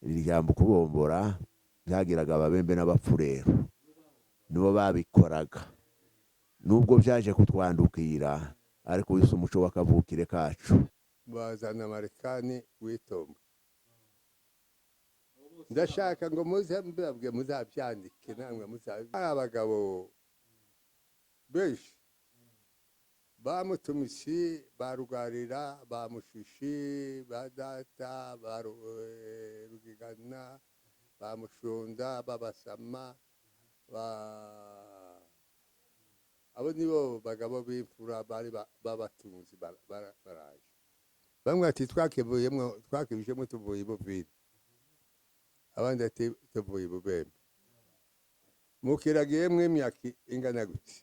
iri jambo kubombora byagiraga ababembe n'abapfurero nibo babikoraga nubwo byaje kutwandukira ariko wise umuco wakavukire kacu bazana Marekani witomba ndashaka ngo muze mbabwe muzabyandike namwe abagabo benshi bamutumisi barugarira bamushishi badata barugigana bamushunda babasama abo nibo bagabo b'imfura bari babatunzi baraje bamwe ati twakibijemo tuvuye ibuvira abandi ati tuvuye ibubembe mukiragiye mw'imyaka ingana gute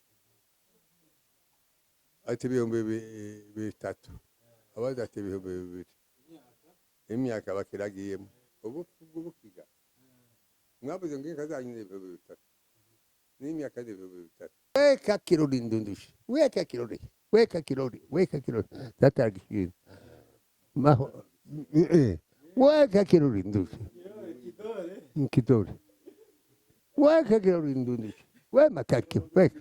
ati 3,000 abandi ati 2,000 imyaka bakiragiyemo ubu bw'ubukiga mwabuze ngo inka zanyu ni 2,000 n'imyaka ni 2,000 weka kirori ndundushe weka kirori tatagishira maho weka kirori ndundushe kidore weka kirori ndundushe we makaki weka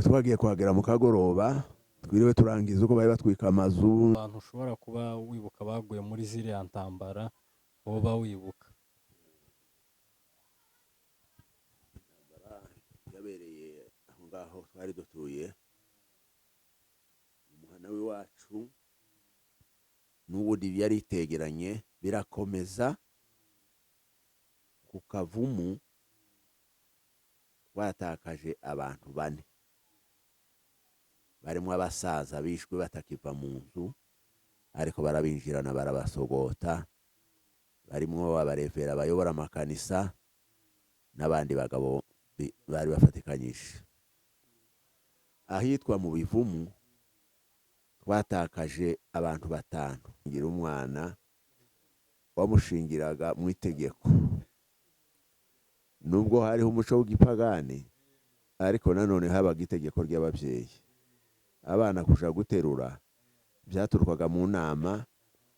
twagiye kwagera mu kagoroba twiriwe turangiza uko bari batwika amazu abantu ushobora kuba wibuka baguye muri ziriya ntambara woba wibuka yabereye aho ngaho twari dutuye umuhana w'iwacu n'ubundi yari itegeranye birakomeza ku Kavumu twatakaje abantu 4 barimo abasaza bishwe batakiva mu nzu ariko barabinjirana barabasogota barimo abarevera bayobora amakanisa n'abandi bagabo bari bafatikanyije ahitwa mu Bivumu twatakaje abantu 5 ngira umwana wamushingiraga mu itegeko nubwo hariho umuco w'igipagani ariko nanone habaga itegeko ry'ababyeyi abana kuja guterura byaturwaga mu nama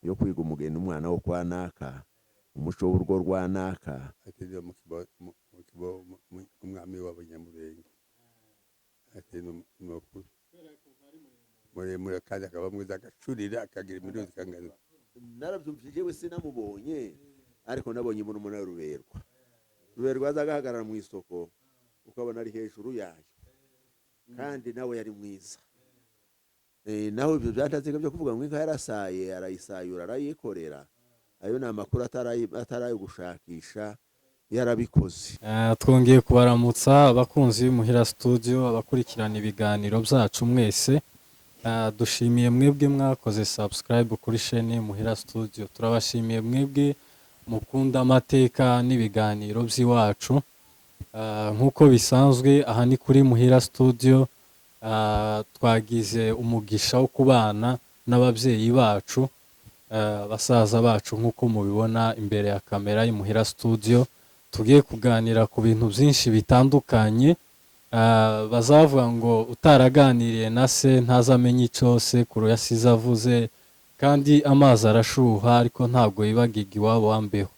yo kwiga umugeni umwana wo kwa naka umuco w'urugo rwa naka ateze mu umwami w'Abanyamurenge ateze n'okuri muremure kandi akaba mwiza agacurira akagira imiruzi kangana narabyumvije we sinamubonye ariko nabonye umuntu umunara ruberwa azagahagarara mu isoko ukabona ari hejuru yayo kandi nawe yari mwiza naho ibyo byantaziga byo kuvuga ngo inka yarasaye arayisayura arayikorera ayo ni amakuru atarayo gushakisha yarabikoze twongeye kubaramutsa abakunzi b'Imuhira studio abakurikirana ibiganiro byacu mwese dushimiye mwebwe mwakoze subscribe kuri chaîne Imuhira studio turabashimiye mwebwe mukunda amateka n'ibiganiro by'iwacu nkuko bisanzwe aha ni kuri Imuhira studio twagize umugisha wo kubana n'ababyeyi bacu basaza bacu nkuko mubibona imbere ya kamera y'Imuhira studio tugiye kuganira ku bintu byinshi bitandukanye bazavuga ngo utaraganiriye na se ntazamenye icyo sekuru yasize avuze kandi amazi arashuha ariko ntabwo yibagiga iwabo wambeho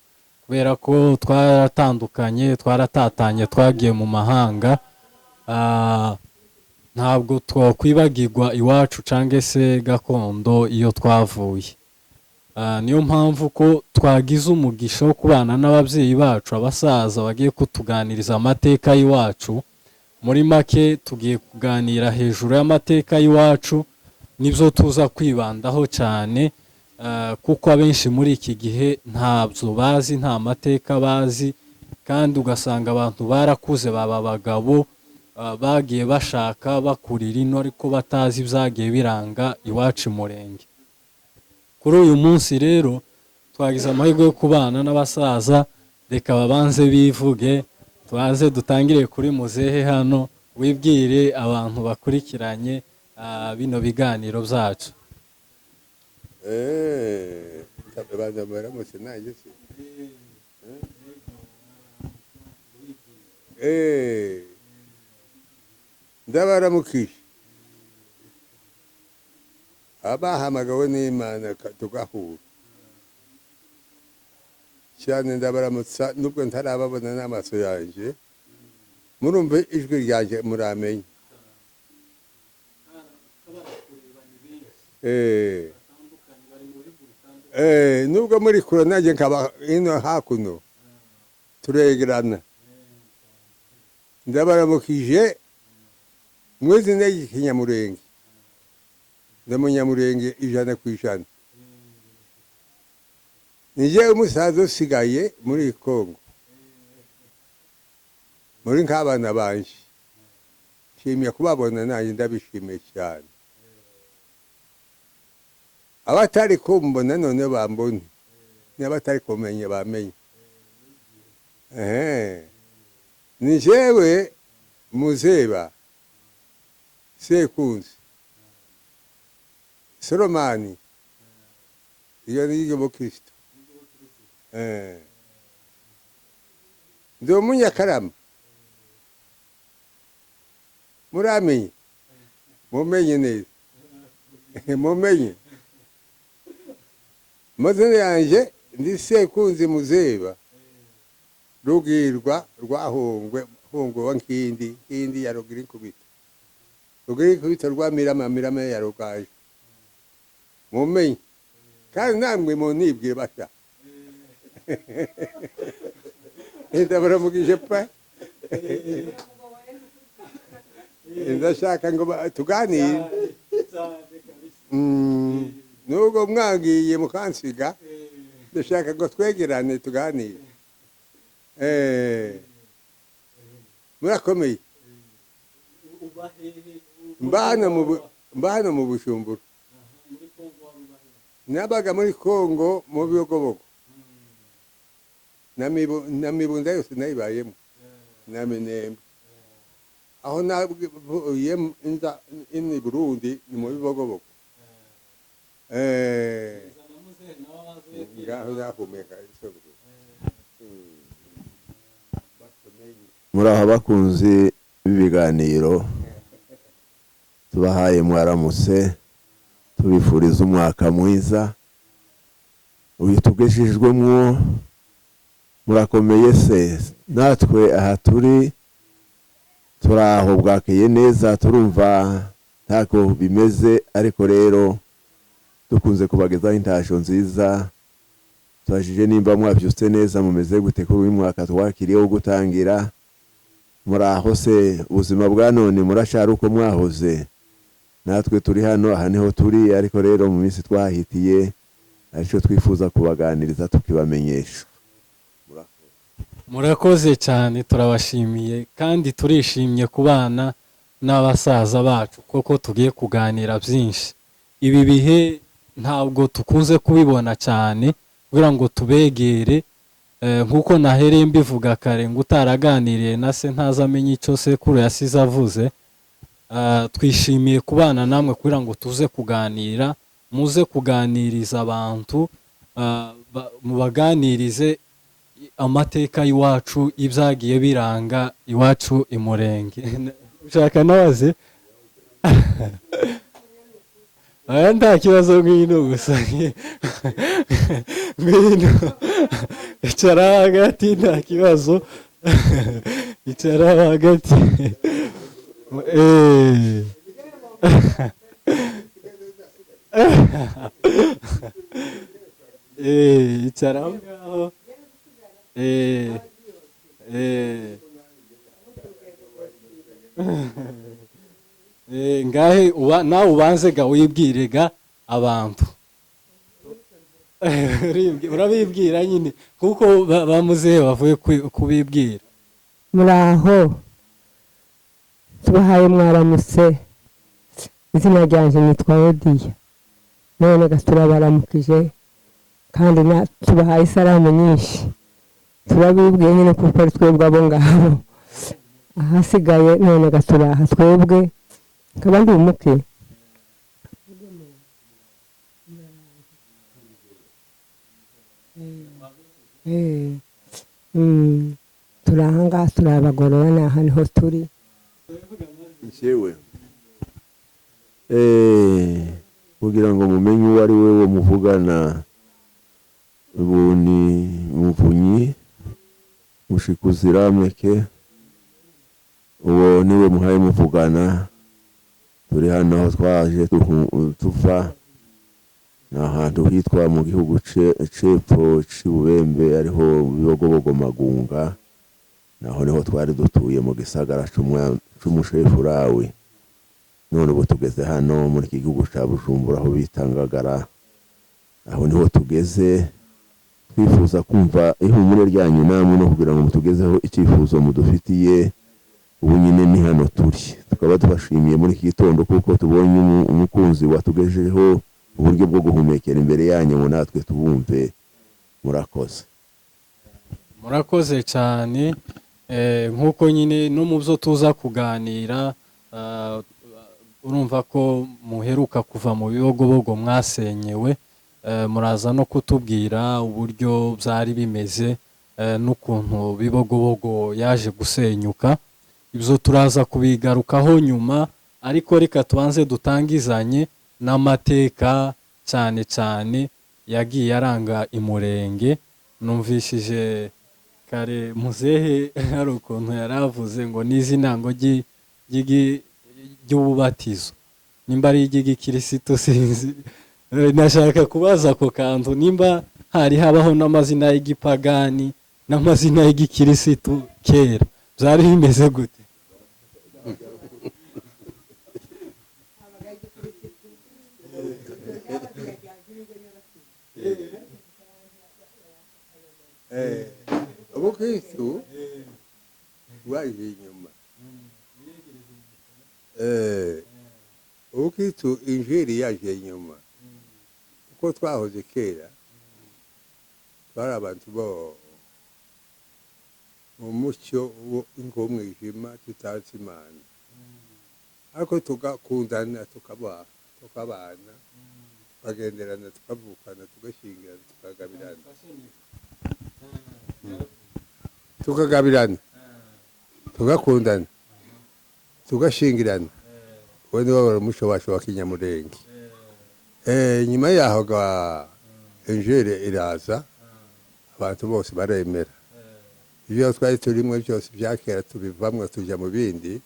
kubera ko twaratandukanye twaratatanye twagiye mu mahanga ntabwo twakwibagirwa iwacu cyangwa se gakondo iyo twavuye niyo mpamvu ko twagize umugisha wo kubana n'ababyeyi bacu abasaza bagiye kutuganiriza amateka y'iwacu muri make tugiye kuganira hejuru y'amateka y'iwacu nibyo tuza kwibandaho cyane kuko abenshi muri iki gihe ntabyo bazi nta mateka bazi kandi ugasanga abantu barakuze baba abagabo bagiye bashaka bakurira ino ariko batazi ibyagiye biranga iwacu Murenge kuri uyu munsi rero twagize amahirwe yo kubana n'abasaza reka babanze bivuge tubanze dutangire kuri muzehe hano wibwire abantu bakurikiranye bino biganiro byacu baza baramutse nanjye se ndabaramukije abahamagawe n'Imana tugahura cyane ndabaramutsa nubwo ntarababona n'amaso yanjye murumve ijwi ryanjye muramenye nubwo muri kure nanjye nkaba ino hakuno turegerana ndabaramukije mu izina ry'ikinyamurenge ndamunyamurenge 100%. Nije umusaza usigaye muri Kongo muri nk'abana banje nshimiye kubabona nanjye ndabishimiye cyane abatari kumbona none bambone n'abatari kumenya bamenye ni jewe muzeba sekunzi Solomani iyo ni y'umukristo ndi umunyakarama muramenye mumenye neza mumenye amazina yanjye ndi sekunzi muzeba rugirwa rwahongwe wa nkindi ya rugiri kubita rwa mirama ya rugaje mumenye kandi namwe munibwire bata ndabaramukije pa ndashaka ngo tuganire nubwo mwagiye mukansiga ndashaka ngo twegerane tuganire murakomeye mbana mu Bujumbura nabaga muri Kongo mu Biyogobogo na mibunda yose nayibayemo na Minembwe aho nabuye in Burundi ni mu Biyogobogo ngaho nahumeka muraho bakunzi b'ibiganiro tubahaye mwaramutse tubifuriza umwaka mwiza ubitugejejwemwo murakomeye se natwe aha turi turaho bwakeye neza turumva ntako bimeze ariko rero dukunze kubagezaho intasho nziza tubajije nimba mwabyutse neza mumeze gute kuri uyu mwaka twakiriyeho gutangira muraho se ubuzima bwa none murashara uko mwahoze natwe turi hano aha niho turi ariko rero mu minsi twahitiye aricyo twifuza kubaganiriza tukibamenyesha murakoze cyane turabashimiye kandi turishimye kubana n'abasaza bacu koko tugiye kuganira byinshi ibi bihe ntabwo tukunze kubibona cyane kugira ngo tubegere nkuko nahereye mbivuga kare ngo utaraganiriye na se ntazamenye icyo sekuru yasize avuze twishimiye kubana namwe kugira ngo tuze kuganira muze kuganiriza abantu mubaganirize amateka y'iwacu ibyagiye biranga iwacu imurenge ushaka nabaze aya nta kibazo ngwino gusa ngwino icara hagati nta kibazo icara hagati icara aho ngaho ngahe nawe ubanze ga wibwirega abantu urabibwira nyine kuko bamuzehe bavuye kubibwira muraho tubahaye mwaramutse izina ryanjye nitwa Odiya none turabaramukije kandi tubahaye salamu nyinshi turabibwiye nyine kuko ari twebwe abo ngabo ahasigaye none turaha twebwe nkaba ndi umuke turahanga turabagorora naha niho turi njyewe kugira ngo mumenye uwo ari we wo muvugana ubu ni muvunyi mushikuzirameke uwo niwe muhaye muvugana turi hano aho twaje tuva n'ahantu hitwa mu gihugu cepfo c'Ibubembe ariho Bibogobogo Magunga naho niho twari dutuye mu gisagara c'umushefurawe none ubu tugeze hano muri iki gihugu ca Bujumbura aho bitangagara aho niho tugeze twifuza kumva ihumure ryanyu namwe no kugira ngo mutugezeho icyifuzo mudufitiye ubu nyine ni hano turi tukaba tubashimiye muri iki gitondo kuko tubonye umukunzi watugejeho uburyo bwo guhumekera imbere yanyu ngo natwe tubumve murakoze cyane nk'uko nyine no mu byo tuza kuganira urumva ko muheruka kuva mu bibogobogo mwasenyewe muraza no kutubwira uburyo byari bimeze n'ukuntu bibogobogo yaje gusenyuka ibyo turaza kubigarukaho nyuma ariko reka tubanze dutangizanye n'amateka cyane cyane yagiye aranga imurenge numvishije kare muzehe hari ukuntu yaravuze ngo nizi ntango ry'ububatizo nimba ari iry'igikirisitu sinzi nashaka kubaza ako kantu nimba hari habaho n'amazina y'igipagani n'amazina y'igikirisitu kera byari bimeze gute ubukristu bwaje inyuma ubukristu injiri yaje inyuma kuko twahoze kera twari abantu bo mu mucyo ng'umwijima tutazi Imana ariko tugakundana tukabana tukagenderana tukavukana tugashyingirana tukagabirana tugakundana tugashyingirana uwo ni wo umuco wacu wa kinyamurenge nyuma yaho injiri iraza abantu bose baremera ibyo twari turimo byose bya kera tubivamwo tujya mu bindi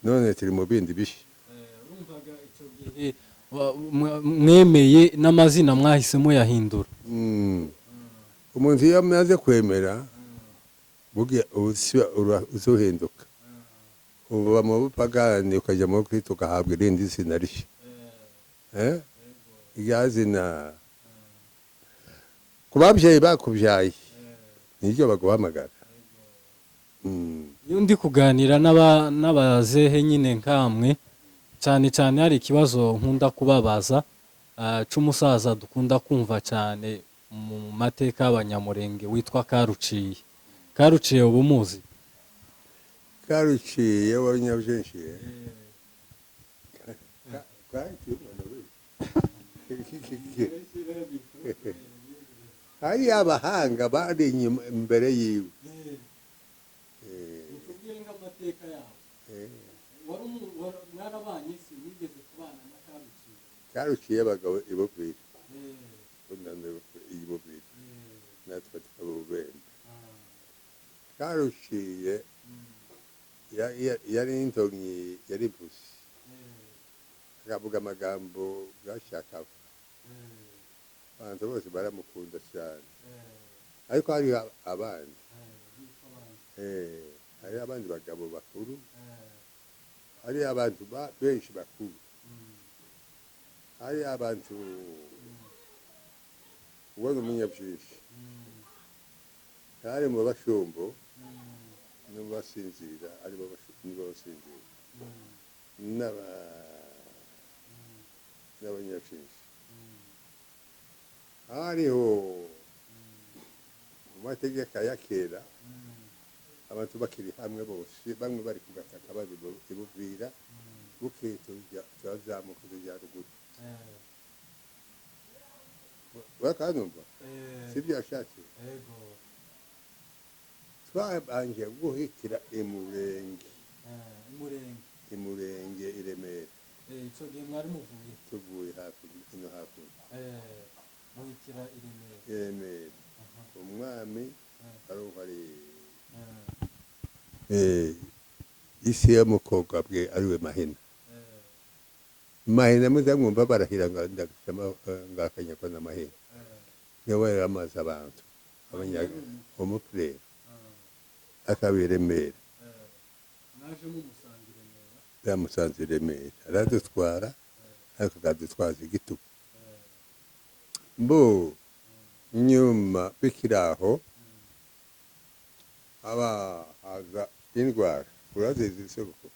none turi mu bindi bishya mwemeye n'amazina mwahisemo yahindura umuntu iyo amaze kwemera uzuhinduka uba mu bupagani ukajya mu bukristo ugahabwa irindi zina rishya irya zina ku babyeyi bakubyaye niryo baguhamagara iyo ndi kuganira n'abazehe nyine nkamwe cyane cyane hari ikibazo nkunda kubabaza c'umusaza dukunda kumva cyane mu mateka y'Abanyamurenge witwa Karuciye ubu muzi Karuciye w'Abanyabyenshi hari abahanga bari imbere yiwe Karuciye abagabo ibubwira natwe tukabubemba Karuciye yari intonyi yari busi akavuga amagambo bwashakaga abantu bose baramukunda cyane ariko hari abandi hari abandi bagabo bakuru hari abantu benshi bakuru hari abantu ubona umunyabyinshi hari mu bashumbo no basinzira ari bo basinzira n'abanyabyinshi hariho mu mategeko ya kera abantu bakiri hamwe bose bamwe bari ku gataka bari ibuvira bukito turazamuka tujya ruguru bakanumva sibyo yashatse twabanje guhitira imurenge i Remera icyo gihe mwari muvuye tuvuye ino hakurya muhitira i Remera umwami ari isi y'umukobwa bwe ariwe mahina mahina muzamwumva barahira ngakanyakwa n'amahina niwe amazi abantu umupurere akabiremera yamusanze i Remera aradutwara ariko akadutwaza igitugu mbo nyuma bikiraho aba haza indwara urazizi isoko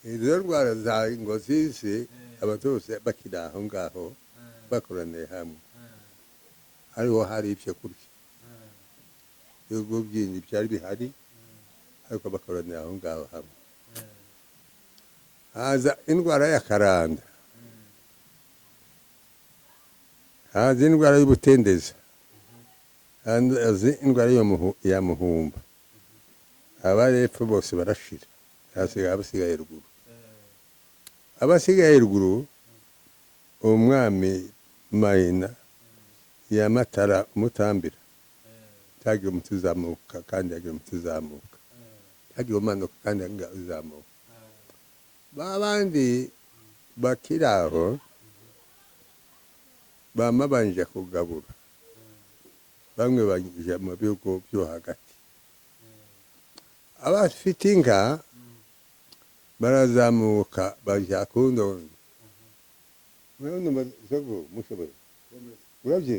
izo ndwara za ngo zize abantu bose bakiri aho ngaho bakoraniye hamwe hariho hari ibyo kurya ibihugu byinshi byari bihari ariko bakoraniye aho ngaho hamwe haza indwara y'akaranda haza indwara y'ubutendeza haza indwara ya muhumba abari epfo bose barashira hasigaye abasigaye ruguru abasigaye ruguru umwami Mahina yamatara umutambira tagira umuti uzamuka kandi yagira umuti uzamuka tagira umanuka kandi yagira uzamuka babandi bakiraho bamabanje kugabura bamwe banje mu bihugu byo hagati abafite inka barazamuka bajya ku ndondo mwana mazogo mushoboye urabye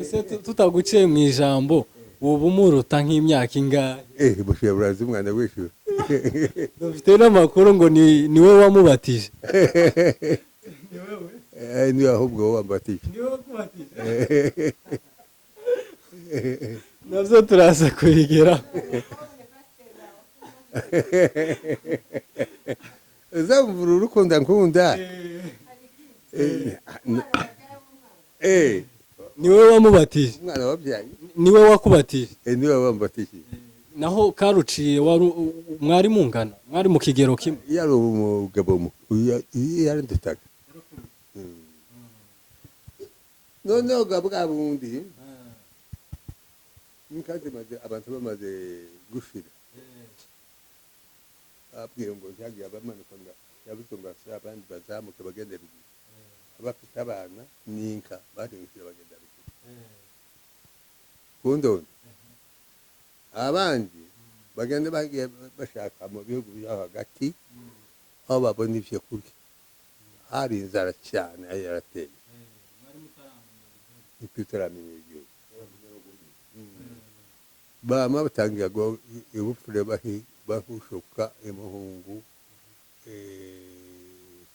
ese tutaguciye mu ijambo ubu muruta nk'imyaka ingahe bushiye burazi umwana w'ishuri dufite n'amakuru ngo niwe wamubatije niwe ahubwo wamubatije niwe wakubatije nabyo turaza kubigeraho zamvura urukunda nkunda niwe wamubatije umwana wabyaye niwe wakubatije niwe wamubatije naho karuciye mwari mungana mwari mu kigero kimwe yari umugabo yarandutaga noneho bwa bundi nikazi maze abantu bamaze gushira abwiye ngo yagiye abamanuka yabutunga abandi bazamuka bagende ruguru abafite abana ninka barengera bagenda ruguru kundondo abandi bagenda bagiye bashaka mu bihugu byo hagati aho babona ivyo kurya hari inzara cyane yarateye ipitaramenya igihugu bama batangira ngo ubupfure bahushuka imuhungu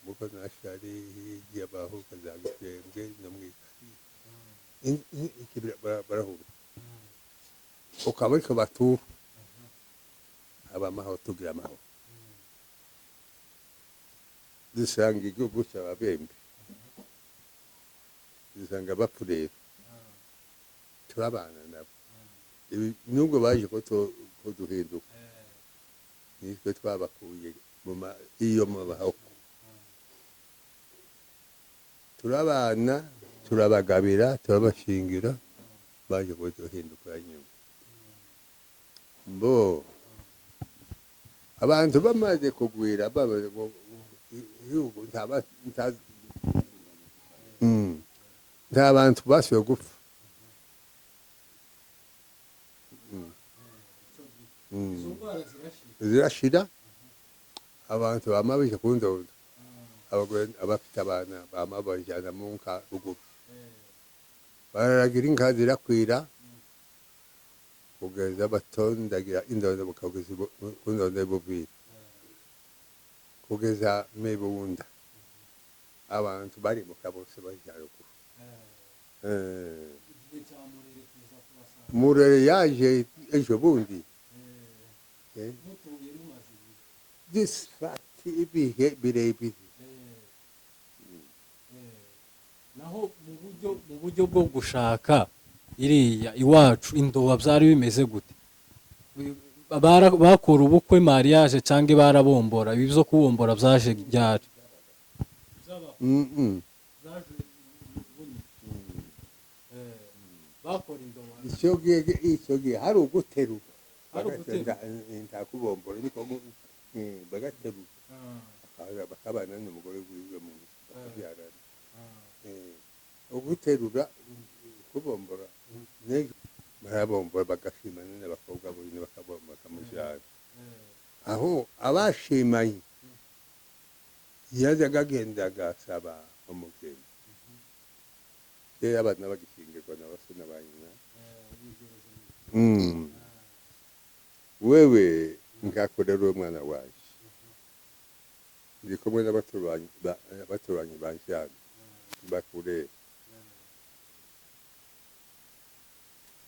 muko nashari yabahuka zagitembwe no mwikari ikibira barahura ukaba ariko batura abamaho tugira amaho dusanga igihugu cy'ababembe dusanga bapfurera turabana nabo nubwo baje ko duhinduka nitwe twabakuye iyo mabahoko turabana turabagabira turabashingira baje ko duhinduka nyuma mbo abantu bamaze kugwira bamaze igihugu nta bantu basuye gupfa zirashira abantu bama bije ku ndondo abagore abafite abana bama bajyana mu nka ruguru bararagira inka zirakwira kugeza batondagira indondo bakageza ku ndondo y'ubuvira kugeza mebunda abantu bari mu kabose bajya ruguru Murere yaje ejo bundi disfati ibihe birebire naho mu buryo bwo gushaka iriya iwacu indoba byari bimeze gute bakora ubukwe mariage cyangwa barabombora ibi byo kubombora byaje ryari bakora indobo icyo gihe hari uguteruka ntakubombora niko bagateruka bakabana n'umugore wiwe mu bakabyarana uguterura kubombora barabombora bagashimana n'abakobwa bonyine bakabomba bakamujyana aho abashimanye yazaga agenda agasaba umugeni kera abana bagishingirwa na base na ba nyina wewe ngakorera uwo mwana waje ndi kumwe n'abaturanyi banjyana bakureba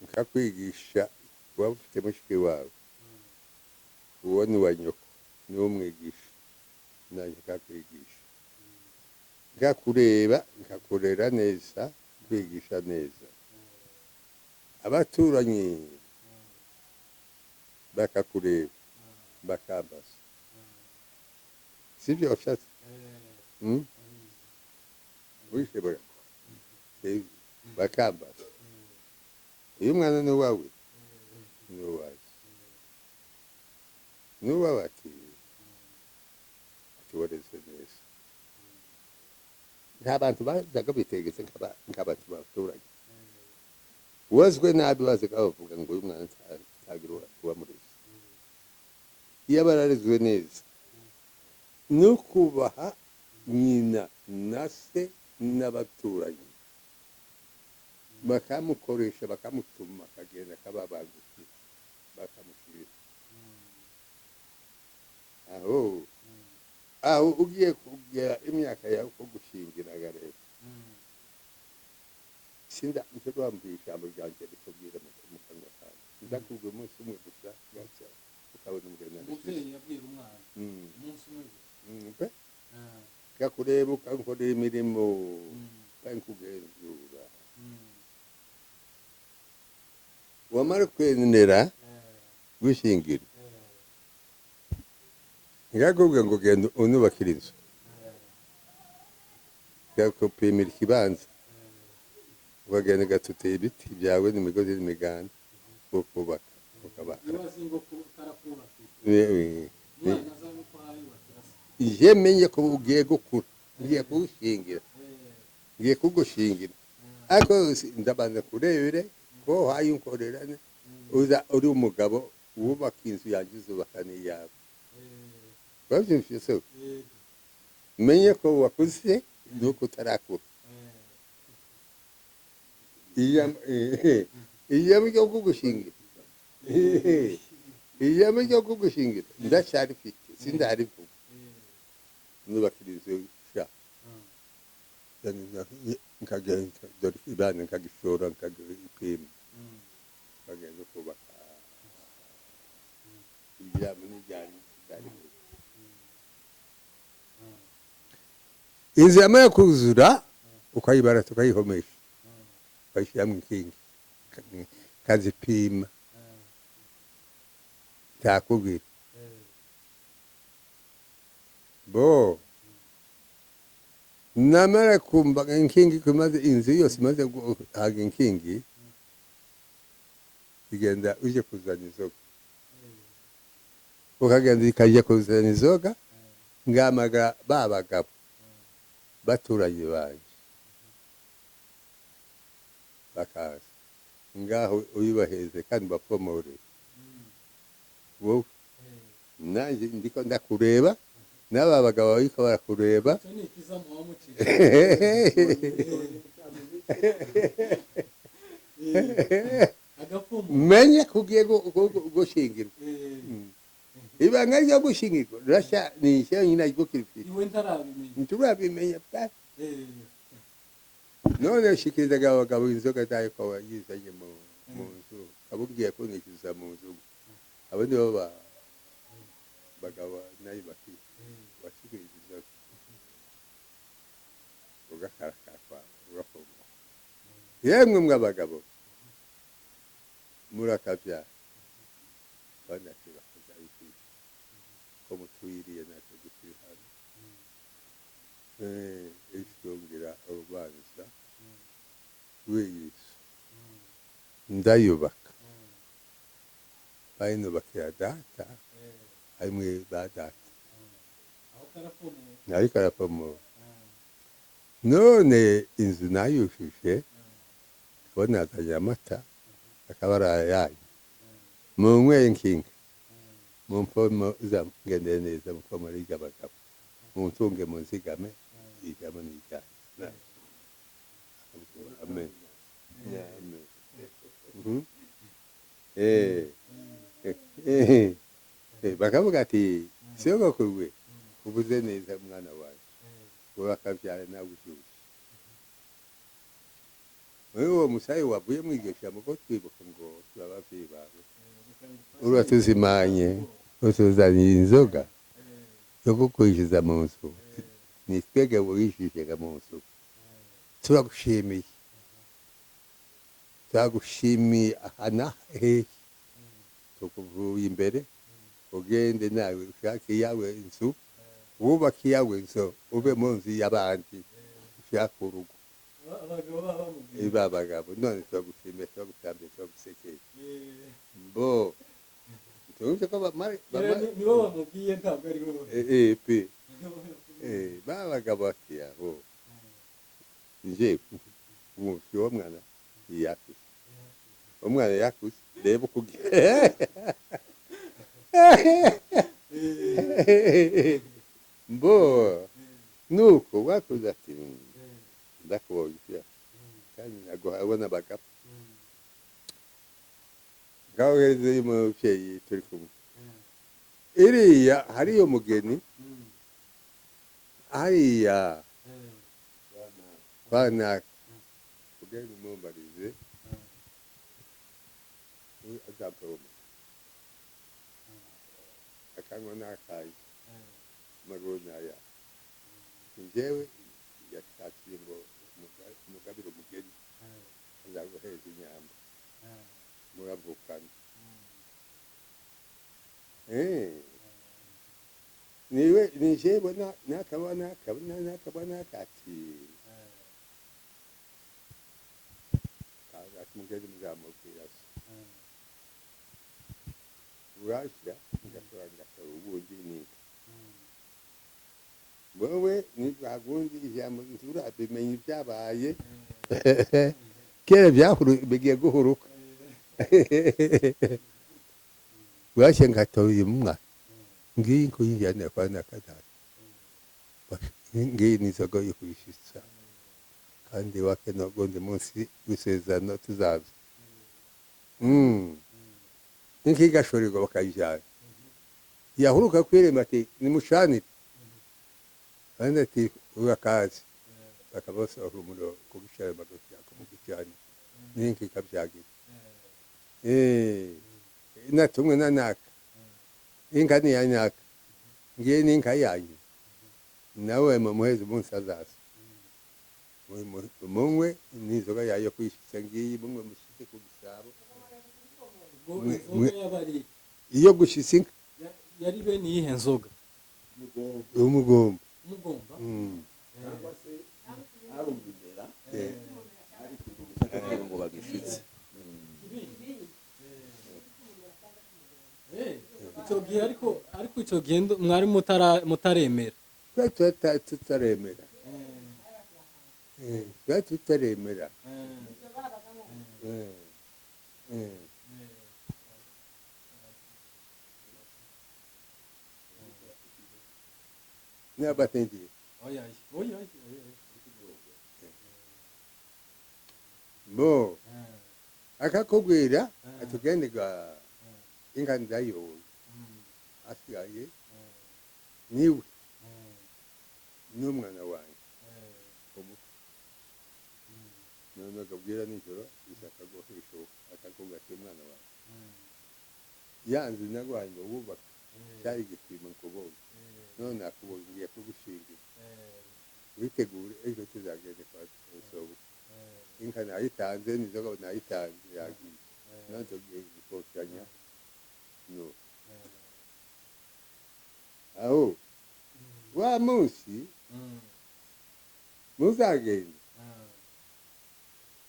nkakwigisha waba ufite mushiki wawe uwo ni wa nyoko niwo mwigisha nanjye nkakwigisha nkakureba nkakurera neza kwigisha neza abaturanyi bakakureba bakambaza sibyo washatse wishobora bakambaza iyo umwana ni uwawe ni uwawe ni uwawe ati wareze neza nta bantu bazaga bitegetse nk'abantu b'abaturage wazwe nabi bazaga bavuga ngo uyu mwana ntagira uwamureze iyo bararezwe neza ni ukubaha nyina na se n'abaturanyi bakamukoresha bakamutuma akagenda akababangukira bakamushyirira aho ugiye kugera imyaka yawe ko gushingiraga rero sinda nicyo rwambuye ijambo ryanjye rikubwira mu kanwa kawe ndakubwiye umunsi umwe gusa gacya ukabona umugeni umubyeyi yabwira umwana umunsi umwe gusa kakureba ukankorera imirimo kankugenzura wamara kwenera gushingira ngakubwira ngo genda unubakira inzu gakupimira ikibanza ukagenda gatuteye ibiti byawe n'imigozi n'imiganda ukubaka ukabaka je menye ko ugiye gukura ngiye kuwushingira ngiye kugushingira ariko ndabanza kurebere ko hayunkorerane uza uri umugabo wubaka inzu yanjye uzubaka n'iyawe babyumvise menye ko wakuze nuko utarakura ijambo ryo kugushingira ijambo ryo kugushingira ndacyarifite sindarivuga nubakira inzu sha nkagenda dore ibana nkagishora nkagipima nkagenda kubaka ijambo n'ijyanye inzu yamara kuzura ukayibara tukayihomesha ukayishyiramo inkingi kazipima ntakubwira bo namara kumva inkingi kumaze inzu yose imaze guhaga inkingi igenda uje kuzana inzoga ukagenda ikajya kuzana inzoga ngamaga babagabo baturanye banjye bakaza ngaho uyubaheze kandi bapomore wowe nanjye ndiko ndakureba n'aba bagabo bariko barakureba menye kugiye gushingirwa ibanga ryo gushingirwa rasha ni icyo nyina ryo kirifite nturabimenya bwa none ushikirizaga abagabo inzoga zayo ko wayizanye mu nzu abubwiye ko nikiza mu nzu abo nibo bagabo nayo bashikiriza inzoga ugakarakakwa ugafunga yemwe mw'abagabo murakabyara banakira ko mutwiriye natwe dukiri hano ishongera urubanza rw'Yesu ndayubaka bayinubakira data arimwe ba data ariko arapomora none inzu nayushije kubona azanye amata akaba arayaye munyweye nkinga mu mfomo zamugendeye neza mu mfomo y'abagabo muntunge munzigame igamo n'ijyanye amen bakavuga ati sogokuru ubuze neza mwana wawe wowe akabyara nawe ushyushye uwo musayi wavuye mwigisha muko twibuka ngo turabavyeyi bawe uratuzimanye utuzaniye inzoga yo kukwishiza mu nzu ni twege wishishega mu nzu turagushimiye ahana hehe tukuvuye imbere ugende nawe ushake yawe inzu wubake yawe inzu ube mu nzu y'abandi ushaka urugo abagabo none turagushimiye turagutambiye turagusekeye mbo tuzi ko nibo bamubwiye ntabwo ari wowe pe babagabo ati aho nje uwo mwana yakuze umwana yakuze reba ukugira mbo nuko wakuze ati ndakubonye kandi abona abagabo ngaho heza y'umubyeyi turi kumwe iriya hariyo mugeni hariya bana ugenda umumbarize azapoma akanywa n'akayi amaguru n'aya njyewe yashakiye ngo umugabire umugeni azaguheza inyamba muravukana niwe nije bona nakabona kati kaza mugeni muzamubwira urashya ngasanga ubundi ni wowe nibwagundi ijambo nturabimenye ibyabaye kera byahuru bigiye guhuruka urashya ngatoye umwana ngiyi kuyijyana kwa nakadata ngiyi nizogo yo kwishitsa kandi wake nogondi munsi gusezerano tuzaza nk'igashorerwa bakayijyana yahuruka kwirema ati nimushanire kandi ati urakazi bakabasohora umuriro kugicara amagosi yako mu gicani n'inki kabyagira natumwe na naka inka ni ya naka ngiye n'inka yanyu nawe mumuheze umunsi azaza munywe n'inzoga yayo kwishitsa ngiyi mumwe mushyize ku gisabo iyo gushitsa inka yari bene iyihe nzoga umugomba cyangwa se arumvira ariko ngo bagishitse icyo gihe ariko icyo gihe mwari mutaremera tutaremera tutaremera n'abatendiye bo akakubwira atugendega inka ndayiyoboye asigaye niwe n'umwana wanjye umufu none akabwira nijoro ishaka guhishuka akakubwira ati umwana wanjye yanzu nagwaye ngo wubaka cyari igipimo nkubonye none nakubonye ngiye kugushingira witegure ejo tuzagende kwa sobo inka nayitanze nizoga nayitanze yagiye none tugiye gukosanya no aho wa munsi muzagenda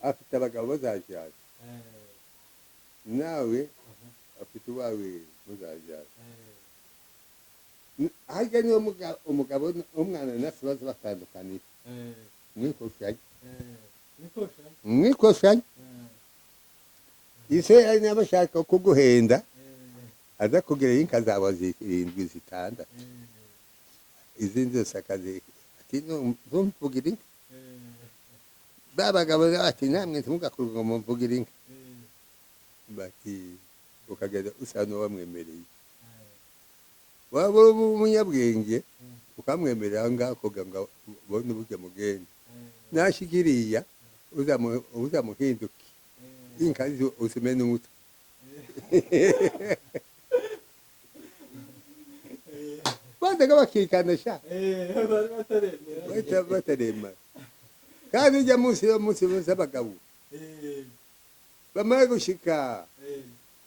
afite abagabo bazajyana nawe afite uwawe muzajyana harya niyo umugabo umwana nasi baza batandukanira mwikoshanye ise ari n'abashaka kuguhenda aza kugira inka zawe zirindwi zitandatu izindi zose akazi ati ntumvugira inka babagabo bati namwe ntimugakurwa mumvugira inka bati ukagenda usa n'uwamwemereye waba uri umunyabwenge ukamwemerera aho ngaho kugira ngo ubone uburyo mugenda nashikiriya uzamuhinduke inka uzimene umutwe bazaga bakikana sha batarema kandi ujya munsi z'abagabo bamara gushika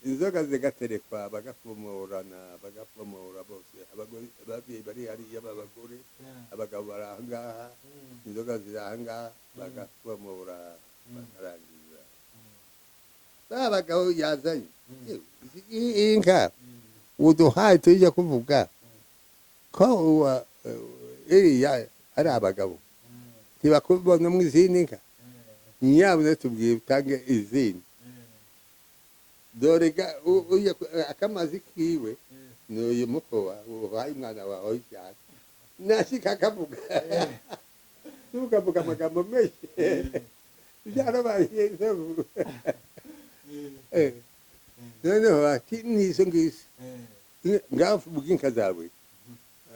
inzoga zigaterekwa bagafomorana bagafomora bose abagore ababyeyi bari hariya b'abagore abagabo bari aha ngaha inzoga ziri aha ngaha bagafomora bakarangiza ba bagabo yazanye inka uduhaye tujya kuvuga ko iriya ari abagabo ntibakubona mu izindi nka nyabuna tubwiye utange izindi dore akamazi kiwe n'uyu muko wahaye umwana wawe w'ishyaka nashika akavuga ntukavuga amagambo menshi byarabaye noneho ati nizo ngizo ngaho vuga inka zawe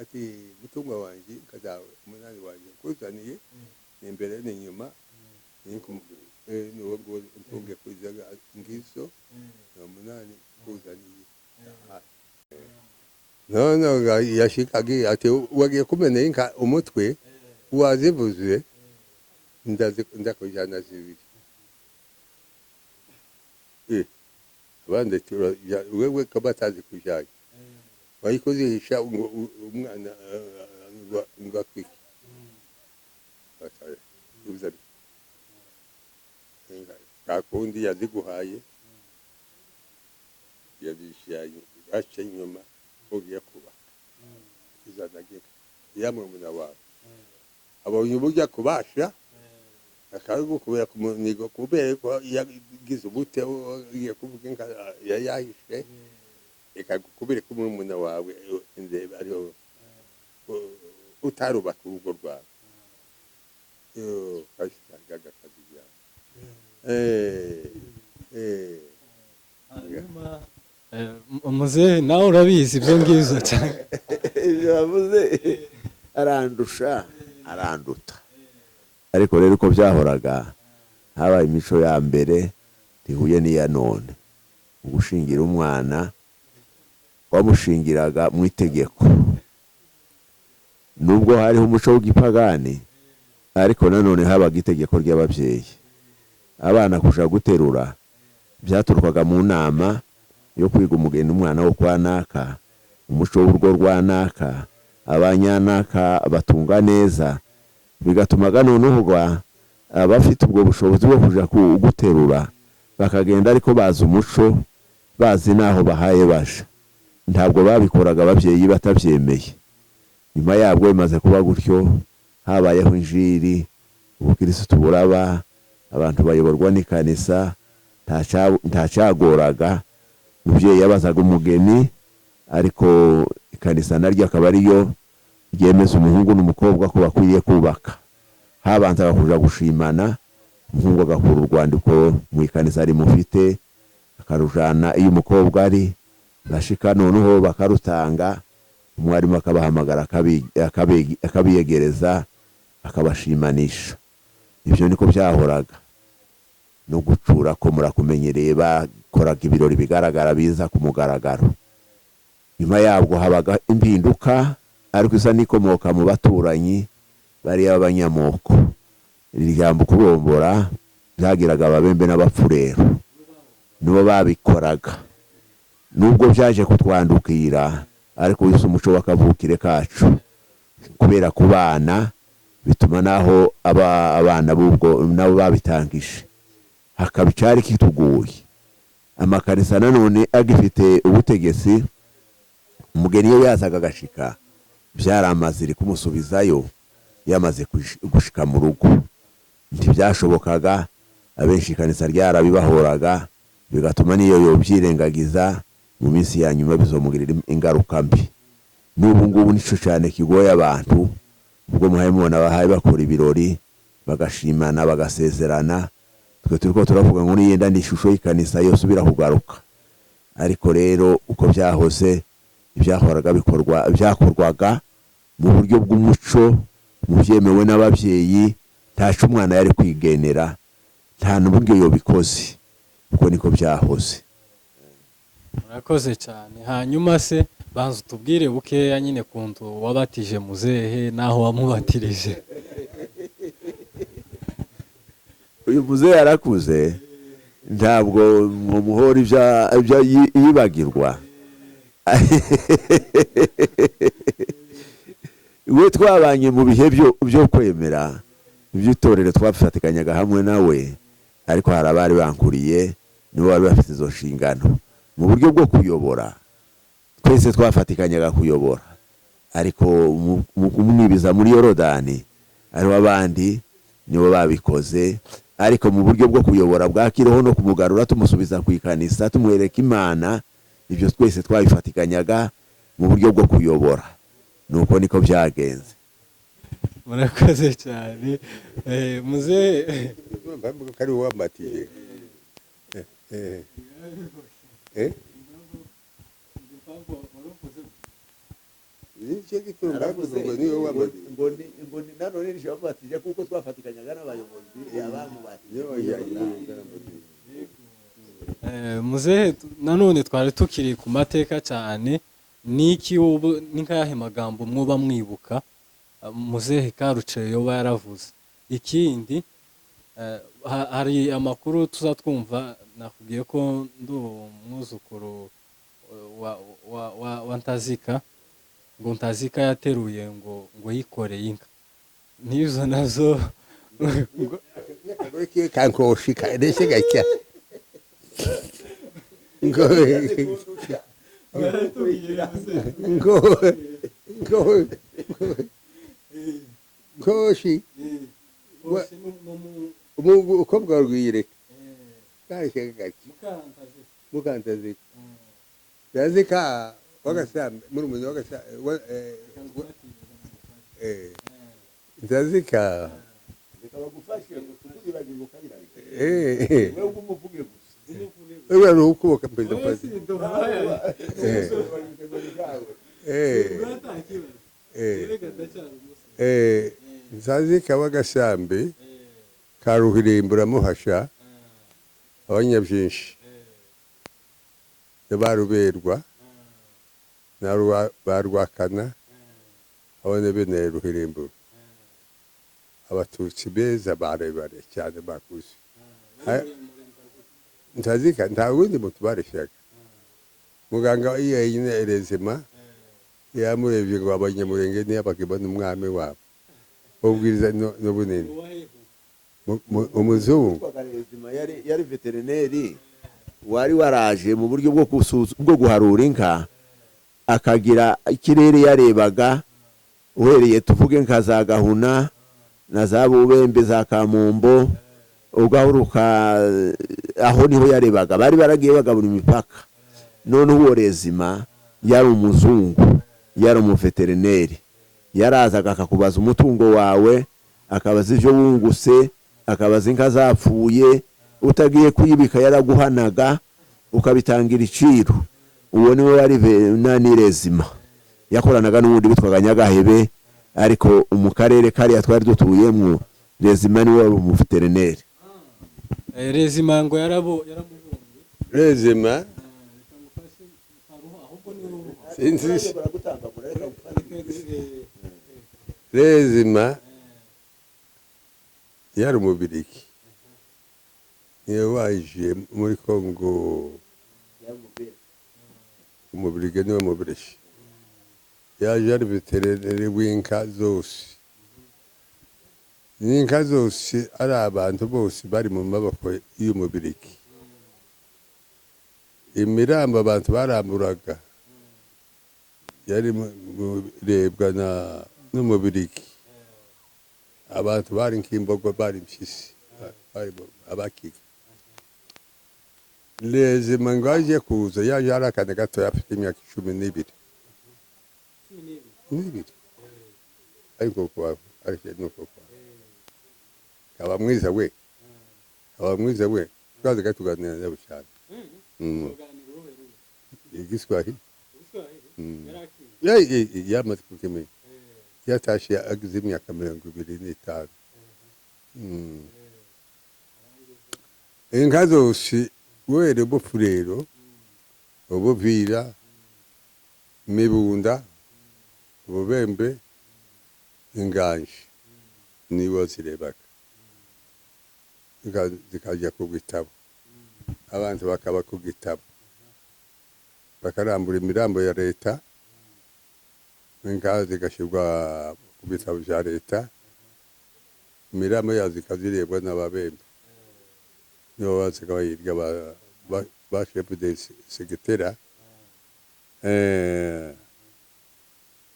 ati mutumwa wanjye inka zawe umunani wanjye kuzaniye imbere n'inyuma n'uwo ngo mpunge kuzaga ngizo umunani kuzaniye none yashikagiye ati wagiye kumena inka umutwe wazivuze ndakujyana zibiri abandi wewe ko batazi kujyanye bayikozihisha umwana ngo akwike kakundi yaziguhaye yazishyanye aca inyuma ugiye kubaka izanagira yamurumuna wawe abonye uburyo kubasha akabigukubira ku munigo kubera ko yagize ubute ugiye kuvuga inka yayahishe ikagukubira ku murumuna wawe ndebe ariho utarubaka urugo rwawe kashikaga kazi yawe muzehe nawe urabizi ibyo ngibyo cyane ibyo bavuze arandusha aranduta ariko rero uko byahoraga habaye imico ya mbere ntihuye n'iya none ugushingira umwana wamushingiraga mu itegeko nubwo hariho umuco w'igipagani ariko nanone habaga itegeko ry'ababyeyi abana kuja guterura byaturukaga mu nama yo kwiga umugeni umwana wo kwa naka umuco w'urugo rwa naka abanyanaka batunga neza bigatumaga noneho abafite ubwo bushobozi bwo kuja guterura bakagenda ariko bazi umuco bazi naho bahaye basha ntabwo babikoraga ababyeyi batabyemeye nyuma yabwo bimaze kuba gutyo habayeho injiri ubukirisitu buraba abantu bayoborwa n'ikanisa ntacyagoraga umubyeyi yabazaga umugeni ariko ikanisa naryo akaba ariyo ryemeza umuhungu n'umukobwa ko bakwiye kubaka habanza kuja gushimana umuhungu agakura urwandiko mu ikanisa rimufite akarujana iyo umukobwa ari bashika noneho bakarutanga umwarimu akabahamagara akabiyegereza akabashimanisha ibyo niko byahoraga no gucura ko murakumenyereye bakoraga ibirori bigaragara biza ku mugaragaro nyuma yabwo habaga impinduka ariko isa nikomoka mu baturanyi bari abanyamoko iri jambo kubombora byagiraga ababembe n'abapfurero nibo babikoraga nubwo byaje kutwandukira ariko wise umuco w'akavukire kacu kubera kubana bituma naho abana bubwo nabo babitangije hakaba icari kituguye amakanisa nanone agifite ubutegetsi umugeni iyo yazaga agashika byaramazire kumusubizayo yamaze gushika mu rugo ntibyashobokaga abenshi kanisa ryarabibahoraga bigatuma niyo yobyirengagiza mu minsi ya nyuma bizomugirira ingaruka mbi n'ubu ngubu nico cyane kigoye abantu ubwo muhaye mubona bahaye bakora ibirori bagashimana bagasezerana twe turiko turavuga ngo niyenda n'ishusho y'ikanisa yose ubira kugaruka ariko rero uko byahoze ibyahoraga byakorwaga mu buryo bw'umuco mu byemewe n'ababyeyi ntacu umwana yari kwigenera nta n'uburyo yobikoze uko niko byahoze. Murakoze cyane hanyuma se banza tubwire bukeya nyine kuntu wabatije muzehe naho wamubatirije. Uyu muzehe yarakuze ntabwo muhora ibya yibagirwa we twabanye mu bihe byo kwemera iby'itorero twafatikanyaga hamwe nawe ariko hari abari bankuriye nibo bari bafite izo nshingano mu buryo bwo kuyobora twese twafatikanyaga kuyobora ariko kumwibiza muri Yorodani ariho abandi nibo babikoze ariko mu buryo bwo kuyobora bwa kiroho no kumugarura tumusubiza ku ikanisa tumwereka Imana ibyo twese twabifatikanyaga mu buryo bwo kuyobora nuko niko byagenze. Murakoze cyane muze bambuka kari wamatije Ngoni nanone nishabatije kuko twafatikanyaga n'abayobozi abamubatije muzehe nanone twari tukiri ku mateka cyane niki ubu ninkahe magambo mwoba mwibuka muzehe Karuce yoba yaravuze ikindi hari amakuru tuzatwumva nakubwiye ko ndu umwuzukuru wa Ntazika ngo Ntazika yateruye ngo yikoreye inka nizo nazo kankoshika ndetse gacya koshi uko bwarwire kashaka gacya mukantazika yazika wagasambe muri umuntu wagasambe Ntazika bikabagufashe kutubiragirwa kabirarika wewe umuvuge gusa wewe rukuboka peza peza Ntazika wagasambe karuhirimbura muhasha abanyabyinshi baruberwa na barwakana abone bene ruhirimbura abatutsi beza barebare cyane bakuze Ntazika nta wundi muntu bareshaga muganga yine erezema yamurebye ngo Abanyamurenge ni abagibana umwami wabo ubwiriza no bunini umuzungu yari veterineri wari waraje mu buryo bwo guharura inka akagira ikirere yarebaga uhereye tuvuge nka za Gahuna na za Bubembe za Kamombo ugahuruka aho niho yarebaga bari baragiye bagabura imipaka none uwo rezima yari umuzungu yari umuveterineri yarazaga akakubaza umutungo wawe akabaza ivyo wunguse akabaza inka zapfuye utagiye kuyibika yaraguhanaga ukabitangira iciro uwo niwe wari nanirezima yakoranaga n'ubundi bitwaga Nyagahebe ariko mu karere kari twari dutuyemwo rezima niwe wari umuveterineri rezima ngo yaramubonye rezima rezima yari umubirigi niyo waje muri Kongo umubirigi niwe mubireshi yaje ari veterineri w'inka zose n'inka zose ari abantu bose bari mu maboko y'umubiriki imirambo abantu baramburaga yari murebwa n'umubiriki abantu bari nk'imbogo bari impyisi bari abakiga lezima ngo aje kuza yaje ari akana gato afite imyaka 12 ariko kwa ariko nuko kwa kaba mwiza we kaza gatuganira nabo cyane igiswahili yamaze kukimenya yatashe agize imyaka 25 inka zose were bufurero ubuvira mibunda ububembe inganje nibo zirebaga zikajya ku gitabo abantu bakaba ku gitabo bakarambura imirambo ya leta inka zigashyirwa ku bitabo bya leta imirambo yazo ikazirebwa n'ababembe nibo bazaga bayirya ba chef de secrétaire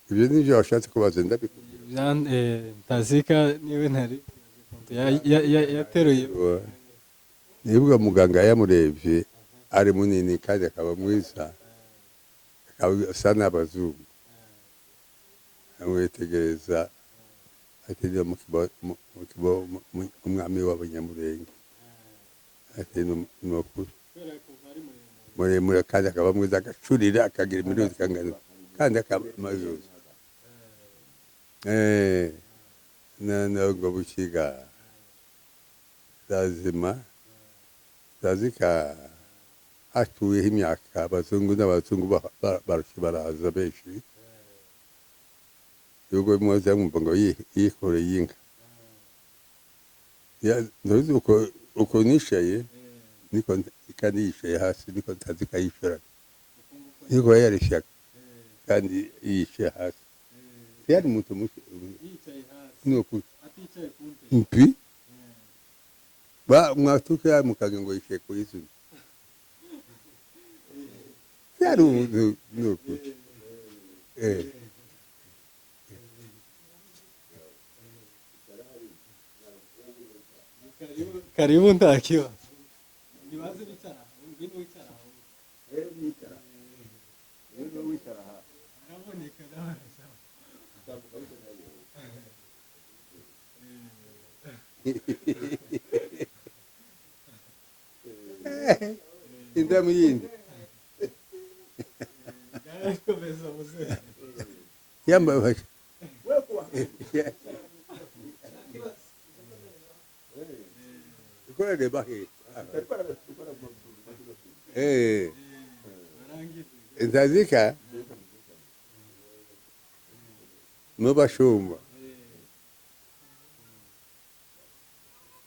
ibyo nibyo washatse kubaza ndabikubwira tazika niwe ntari yateruye nibwo muganga yamurebye ari munini kandi akaba mwiza akaba asa n'abazungu amwitegereza atiriwe mu kibo umwami w'Abanyamurenge ati n'ukuri muremure kandi akaba mwiza agacurira akagira imiruzi kangana kandi akaba mazuza ngo bukiga lazima zazika hatuyeho imyaka abazungu n'abazungu baraza benshi yuko mwoza mwumva ngo yikoreye inka ndozi uko nishaye niko kandi yishaye hasi niko ntazika yishora niko yarishaka kandi yishaye hasi yari muto yicaye hasi nuko aticaye ku mpi ba mwatuka mukaga ngo yishaye ku izuba yari nuko karibu ntakiwa nibaze bicara ngwino wicara wicara wicara ha araboneka nawe indamu yindi komeza muze yamba ikora de bahe intazika mubashumba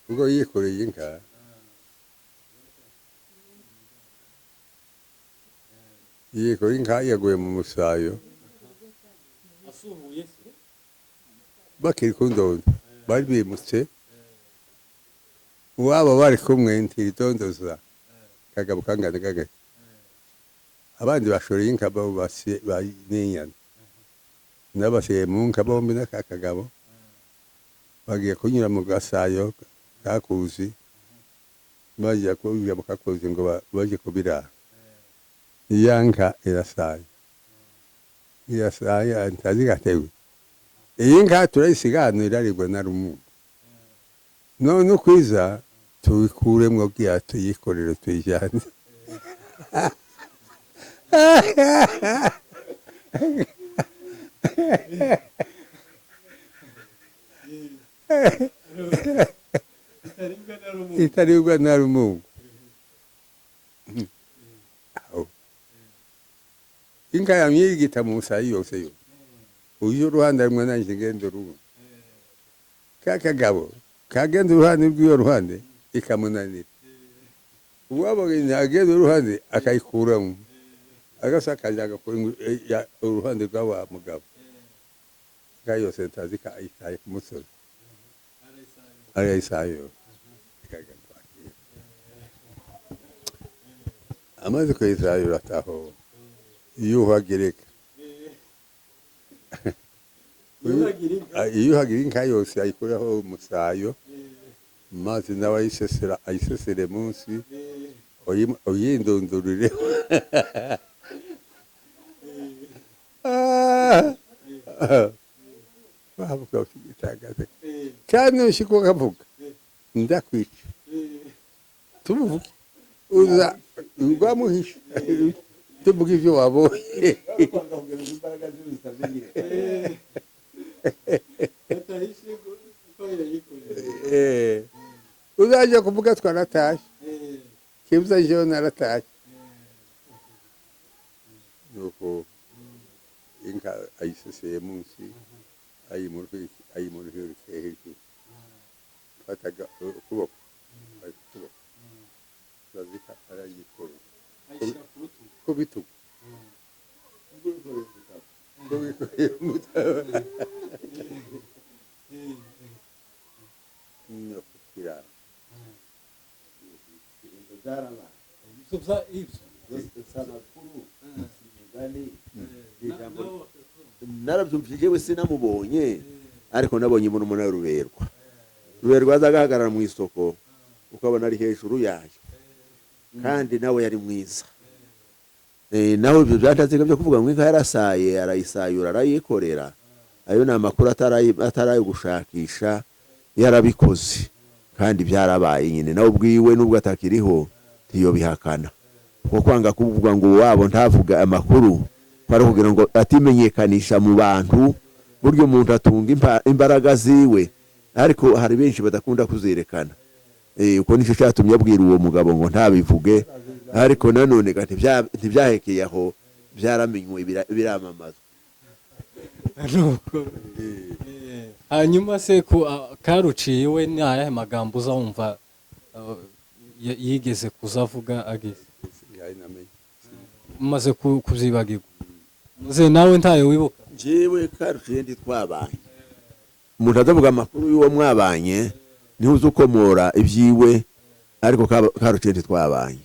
ubwo yikoreye inka yaguye mu musayo bakiri ku ndondo bari bimutse uwabo bari kumwe ntiridondoza kagabo kangana gagaye abandi bashoreye inka bo n'inyana n'abasigaye mu nka bombi n'akakagabo bagiye kunyura mu gasayo kakuzi bagiye kunyura mu kakuzi ngo baje kubirara iya nka irasaye ntazigatewe iyi nka turayisiganira irarigwa na rumungu none ukwiza tubikuremwo bwiya tuyikorere tuyijyane itaribwa na rumungu inka yamyigita mu musayi yose yo uyu ruhande rumwe nanjye ngendo rumwe kakagabo kagenda uruhande rw'iyo ruhande ikamunanira uwabo agenda uruhande akayikuramo agasakajaga uruhande rw'awa mugabo yose ntazi ka ayitaye ku musozi arayisayo amaze kuyisayura ataho yuhagereka yuhagira inka yose ayikuraho umusayo maze nawe ayisesere munsi uyindundurire bavuga utigitagaze kandi ushiko kavuga ndakwica tumuvuge uza ngwamuhisha tuvuga ivyo wabonye uzaje kuvuga twaratashe kibuza jewe naratashe nuko inka ayiseseye munsi ayimurike hejuru fataga ukuboko bazika arayikora ku bitugu narabyumvise jewe sinamubonye ariko nabonye umuntu ruberwa azagahagarara mu isoko ukabona ari hejuru yayo kandi nawe yari mwiza nawe ibyo byantatse byo kuvuga ngo inka yarasaye arayisayura arayikorera ayo ni amakuru atarayo gushakisha yarabikoze kandi byarabaye nyine nawe ubwiwe nubwo atakiriho ntiyo bihakana kuko kwanga kuvuga ngo wabo ntavuga amakuru kwari kugira ngo atimenyekanisha mu bantu buryo umuntu atunga imbaraga ziwe ariko hari benshi badakunda kuzerekana uko nicyo cyatumye abwira uwo mugabo ngo ntabivuge ariko nanone ntibyahekeye aho byaramenywe biramamazwa hanyuma se karuciye we ni ayahe magambo uzawumva yigeze kuzavuga ageze umaze kuzibagirwa muze nawe ntayo wibuka jewe karuciye ndi twabanye umuntu atavuga amakuru y'uwo mwabanye niho uzi ukomora ibyiwe ariko karuciye ndi twabanye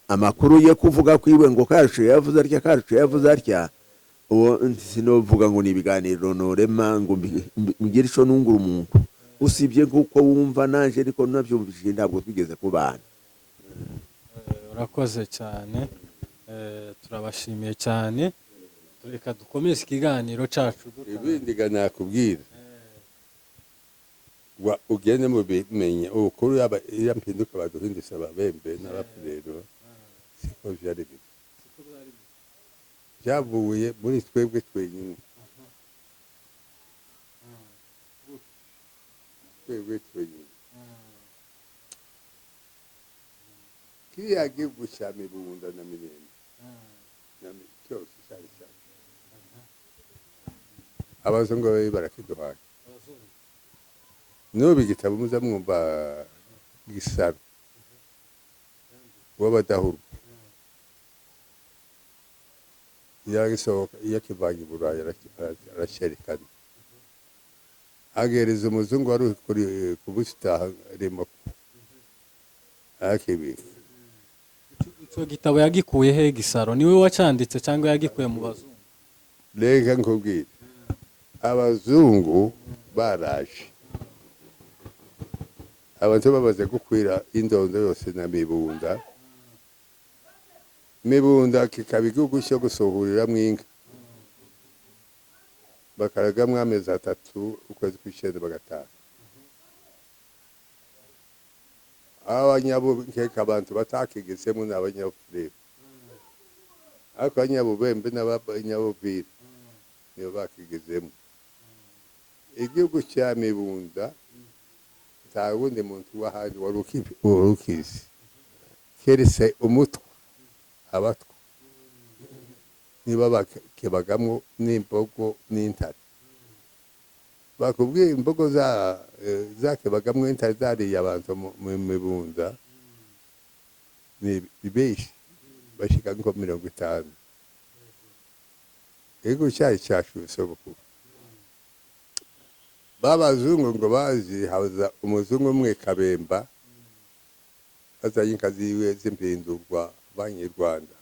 amakuru ye kuvuga kwiwe ngo karuciye yavuze atya uwo sinovuga ngo ni ibiganiro norema ngo mbigire ico nungura umuntu usibye nk'uko wumva nanje niko navyumvishije ntabwo twigeze kubana. Urakoze cyane, turabashimiye cyane, reka dukomeze ikiganiro cacu. Ibindi ganakubwira wa ugende mu bimenya ukuru yampinduka baduhindisa ababembe n'abapurero siko vyari byo byavuye muri twebwe twenyine kiriya gihugu cya Mibunda na Mirembe cyose cyari cyane abazungu babe barakiduhaye n'ubu igitabo muza mwumva Gisaro w'abadahurwa yagisohoka yakivanye i Burayi arasherekana agereza umuzungu wari uri kubusitaha remako akibika. Ico gitabo yagikuye he Gisaro? Niwe wacanditse cyangwa yagikuye mu bazungu? Reka nkubwire abazungu baraje abantu babaze gukwira indondo yose na Mibunda kikaba igihugu cyo gusohuriramwo inka bakaragamwo amezi 3 ukwezi kw'icenda bagataha. Nkeka abantu batakigezemo n'abanyafurika ariko abanyabubembe n'abanyabuvira nibo bakigezemo. Igihugu cya Mibunda nta wundi muntu w'ahandi wari ukizi keretse umutwa abatwa niba bakebagamwo n'imbogo n'intare. Bakubwiye imbogo zakebagamwo intare zariye abantu mu Mibunda ni bibeshi bashika nko 50 ego cyari cyashu sogokuru babazungu ngo bazi haza umuzungu umwe Kabemba azanye inka ziwe zimpindurwa banyarwanda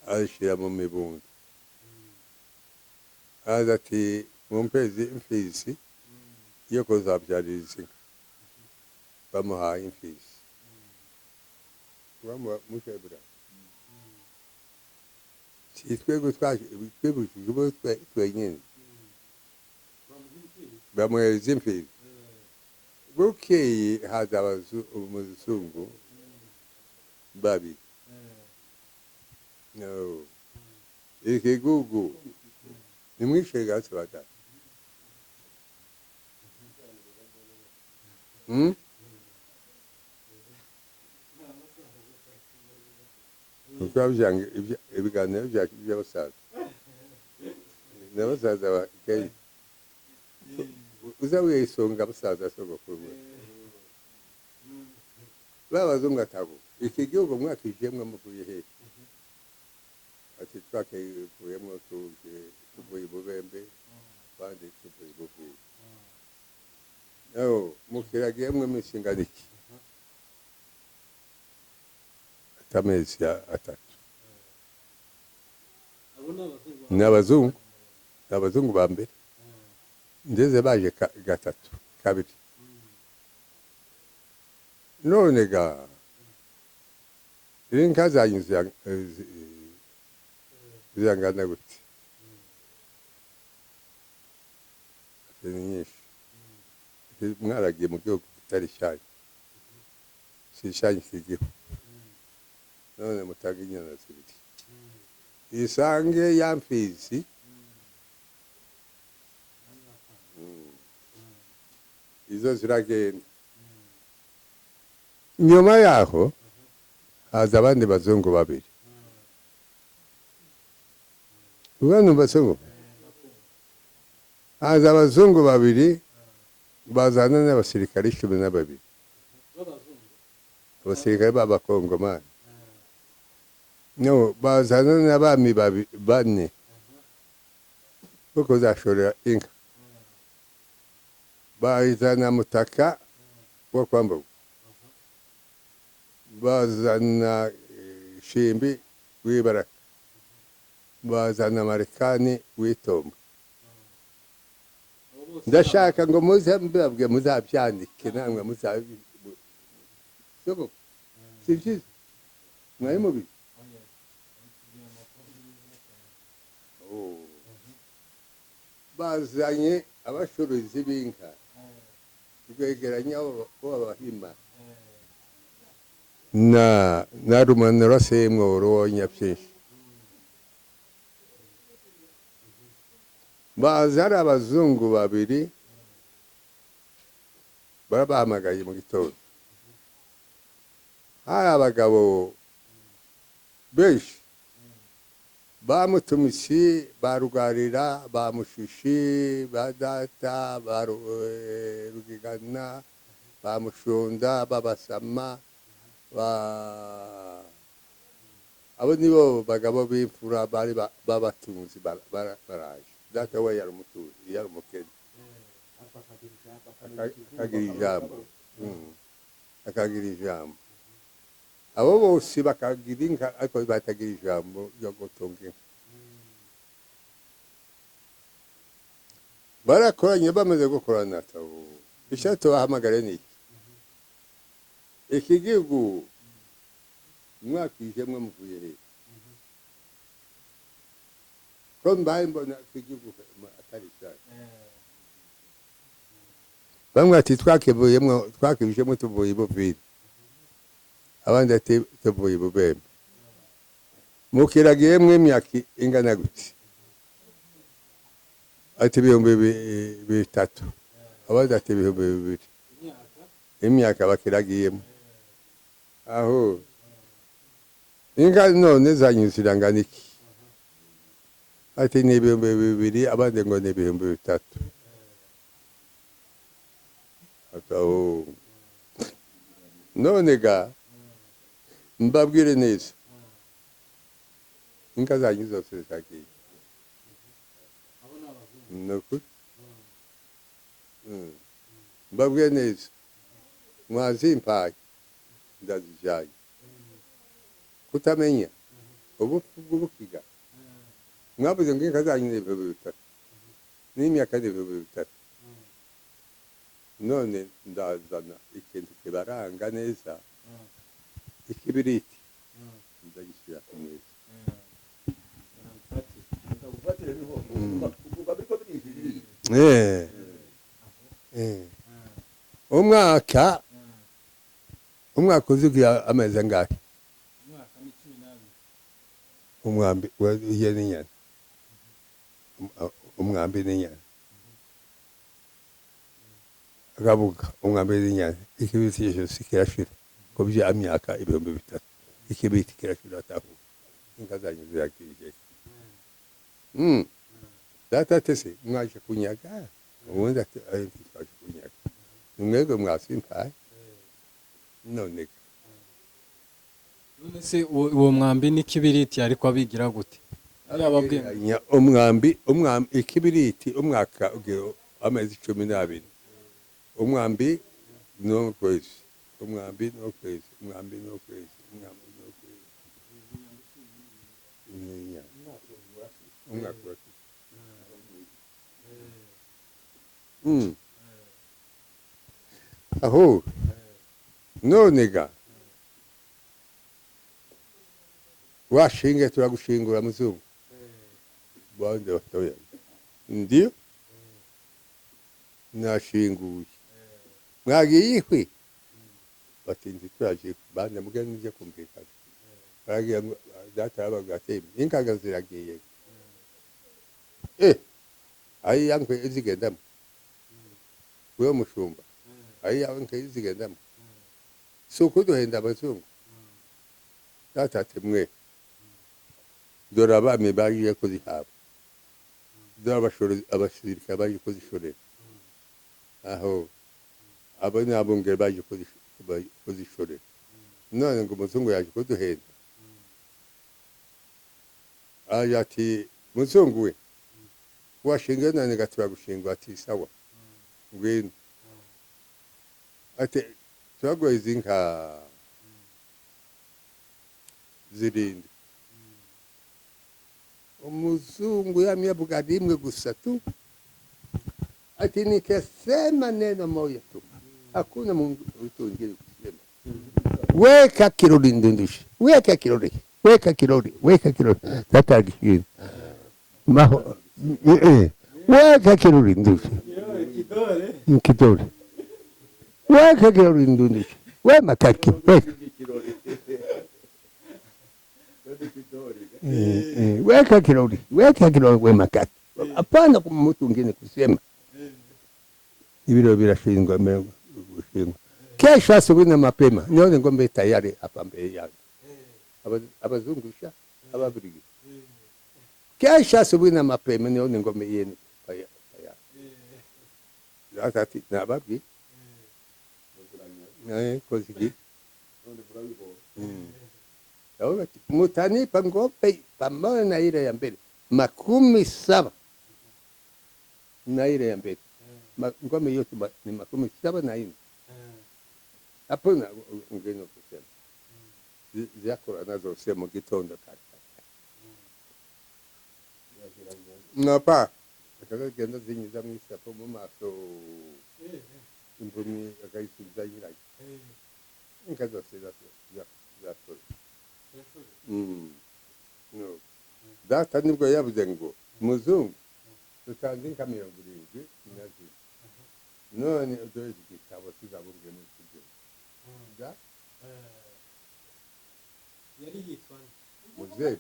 ashira mu mibunda aza ati mu mpezi imfisi yo kuzabyaririza inka bamuhaye imfisi mukebura twebwe twebujijwe twenyine bamuhereza imfisi bukeye haza umuzungu babiri no ikigugu nimwishe gasi batatu ukabyanga ibiganiro byacu by'abasaza n'abasaza bakeye uzawiye isonga abasaza sogokuru babazungu atabo iki gihugu mwakijemwe muvuye he ati twakivuyemo tuvuye Bubembe kandi tuvuye Buvuye no mukiragiyemwe mishinganiki atamezi atatu n'abazungu ba mbere ndeze baje gatatu kabiri none ga inka zanyu ziyangana gute ni nyinshi mwaragiye mu gihugu kitari cyanyu si cyanyu kigiho none mutaga inyana zibiri isange ya mfizi izo ziragenda nyuma yaho haza abandi bazungu babiri ubwo bazungu haza abazungu babiri bazana n'abasirikare 12 abasirikare b'abakongomani no bazana n'abami bane kuko zashorera inka bazana Mutaka wo kwambuka bazana Shimbi w'Ibaraka bazana Marekani w'Itombo ndashaka ngo muze mbabwe muzabyandike namwe muzabi soko sivyiza mwari mubi bazanye abashuruzi b'inka twegeranya ko abahima na rumanura semwo ronya byinshi bazara abazungu babiri barabahamagaye mu gitondo hari abagabo benshi bamutumisi barugarira bamushishi badata barugigana bamushunda babasama abo nibo bagabo b'imfura bari babatunzi baraje data we yari umutuzi yari umukene akagira ijambo abo bose bakagira inka ariko batagira ijambo ryo gutunga inka barakoranye bamaze gukorana tabo ishatu bahamagare niki iki gihugu mwakijemwe muvuye he ko mbaye mbona iki gihugu atari cyane bamwe ati twakivuyemo tuvuye Buvuye abandi ati tuvuye Bubembe mukiragiyemwe imyaka ingana gute ati 3 abandi ati 2 imyaka bakiragiyemo aho inka none zanyuzirangana iki ati ni 2 abandi ngo ni 3 ataho none ga mbabwire neza inka zanyu zose zagiye nukuri mbabwiye neza mwazimpaye ndazijanye kutamenya ubupfu bw'ubukiga mwavuze ngo inka zanyu ni ibihumbi bitatu n'imyaka ni ibihumbi bitatu none ndazana ikintu kibaranga neza ikibiriti ndagishyira ku meza umwaka uzigira amezi angahe umwambi iyo n'inyana umwambi n'inyana akabuga umwambi n'inyana ikibiriti cyose kirashira ko bya myaka ibihumbi bitatu ikibiriti kirashira atahu inka zanyu ziragiye data tese mwaje kunyaga ubundi ati twaje kunyaga nimwebwe mwasimpaye none se uwo mwambi n'ikibiriti ariko abigira gute umwambi ikibiriti umwaka amezi 12 umwambi no kwezi umwambi no kwezi umwambi no kwezi umwambi no kwezi umwaka aho none ga washinge turagushingura muzungu bande batoya ndio nashinguye mwagiye ikwi batinzi turaje bande mugani nje kumvikana baragiye data yabagateye inkaga ziragiye ayi yankwe izigendamo wewe mushumba ayi yankwe izigendamo suko duhenda abazungu data temwe dore abami bagiye kuzihaba dore abasirikare bagiye kuzishorera aho abo nabongere bagiye kuzishorera none ngo umuzungu yaje kuduhenda ati muzungu we washinga none gatura gushingwa ati sawa ngwino ati twagoye izinka zirindwi umuzungu yamyavuga rimwe gusa tu ati nikasema neno moja tu hakuna Mungu utongee kusema weka kirori ndundushi weka kirori tatagishini maho weka kirori ndundushi kidole weka kirori ndundushi we makaki weka kirori we makaki hapana kwa mtu mwingine kusema ibiro birashingwa gushingwa kesho asubuhi na mapema nione ngombe tayari hapa mbele yangu abazungusha ababirigi kesho asubuhi na mapema nione ngombe yenu tayari ati nababwi kozigi mutanipa ngombe pamoja na ile ya mbele 17 na ile ya mbele ngombe yote ni 17 hapo na ngeno kusema zakora nazo sema gitondo kati napa akagenda zinyiza mwisi hapo mu maso impumi akayisubiza yiraye inkazo seza no data nibwo yavuze ngo muzungu tutanze inka 70 nazi none udoye igitabo tuzabunge mu kigero da yari yitwa MUZE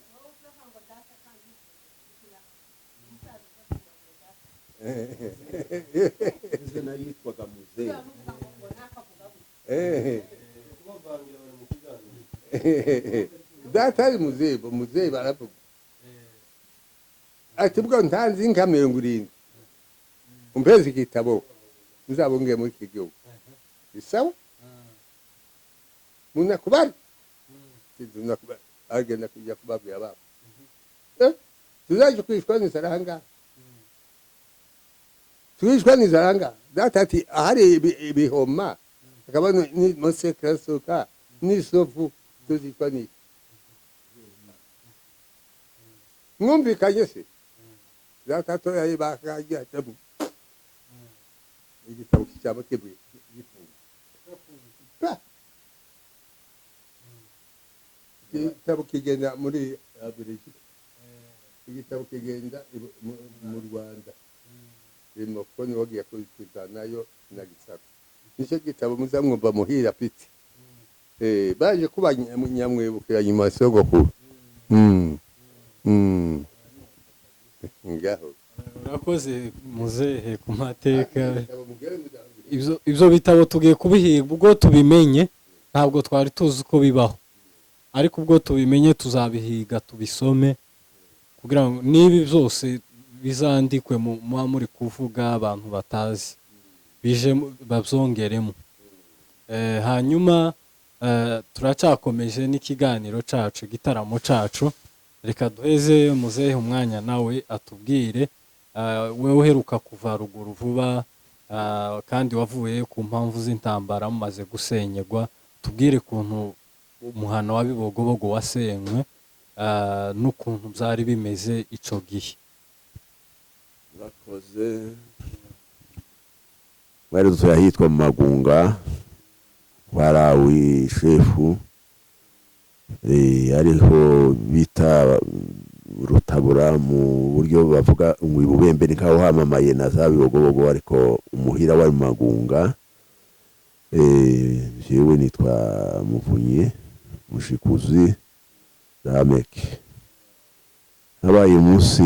izina yitwaga MUZE data ari MUZE baravuga ati bwo ntanze inka 70 umpeze igitabo uzabunge muri kigihugu isawa munakubali agenda kujya kubabwira babo tuzaje kwishwa n'isaranga twishwa n'isaranga datati ahari ibihoma akaba ni monsekrasuka n'isovu tuzikwa ni mwumvikanye se zatato yayi bakagira tabu igitabo cyaba kibwe igitabo kigenda muri Abirigi igitabo kigenda mu Rwanda irimo koni wagiye kwitanayo na Gisaro nicyo gitabo muzamwumva muhira piti baje kuba nyamwibukira nyuma sogokuru ngaho urakoze muzehe ku mateka ibyo bitabo tugiye kubihiga ubwo tubimenye ntabwo twari tuzi uko bibaho ariko ubwo tubimenye tuzabihiga tubisome kugira ngo nibi byose bizandikwe muba muri kuvuga abantu batazi bije babyongeremo hanyuma turacyakomeje n'ikiganiro cacu igitaramo cacu reka duheze muzehe umwanya nawe atubwire wewe uheruka kuva ruguru vuba kandi wavuye ku mpamvu z'intambara mumaze gusenyegwa tubwire kuntu umuhano wa Bibogobogo wasenywe n'ukuntu byari bimeze ico gihe bakoze bari tuyahitwa mu Magunga warawi shefu ariho bita Rutabura mu buryo bavuga Ububembe nikaho hamamaye na za Bibogobogo ariko umuhira wa Magunga jewe nitwa Muvunyi Mushikuzi Rameke habaye umunsi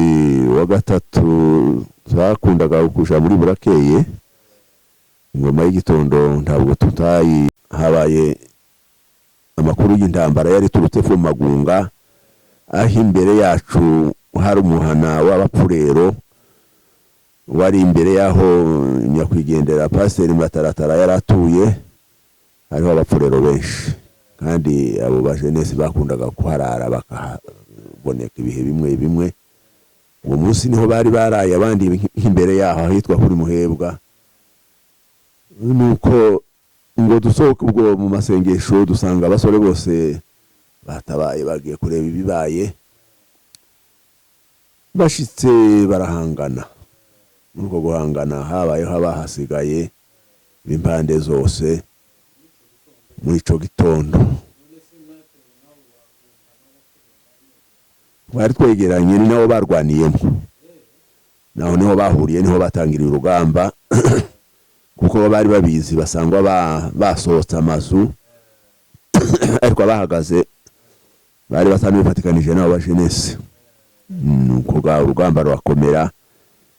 wa gatatu twakundaga kuja muri Burakeye ingoma y'igitondo ntabwo tutayi habaye amakuru y'intambara yari turutse mu Magunga aho imbere yacu hari umuhana w'abapfurero wari imbere yaho nyakwigendera Pasiteri Mataratara yaratuye hariho abapfurero benshi kandi abo bajenesi bakundaga kuharara bakaboneka ibihe bimwe uwo munsi niho bari baraye abandi imbere yaho hitwa kuri Muhebwa nuko ngo dusohoke ubwo mu masengesho dusanga abasore bose batabaye bagiye kureba ibibaye bashitse barahangana nuko guhangana habayeho abahasigaye b'impande zose muri ico gitondo bari twegeranye ni nabo barwaniyemo naho niho bahuriye niho batangiriye urugamba kuko bari babizi basangwa basohotse amazu ariko bahagaze bari basanzwe bafatikanije nabo bajenesi nuko urugamba rurakomera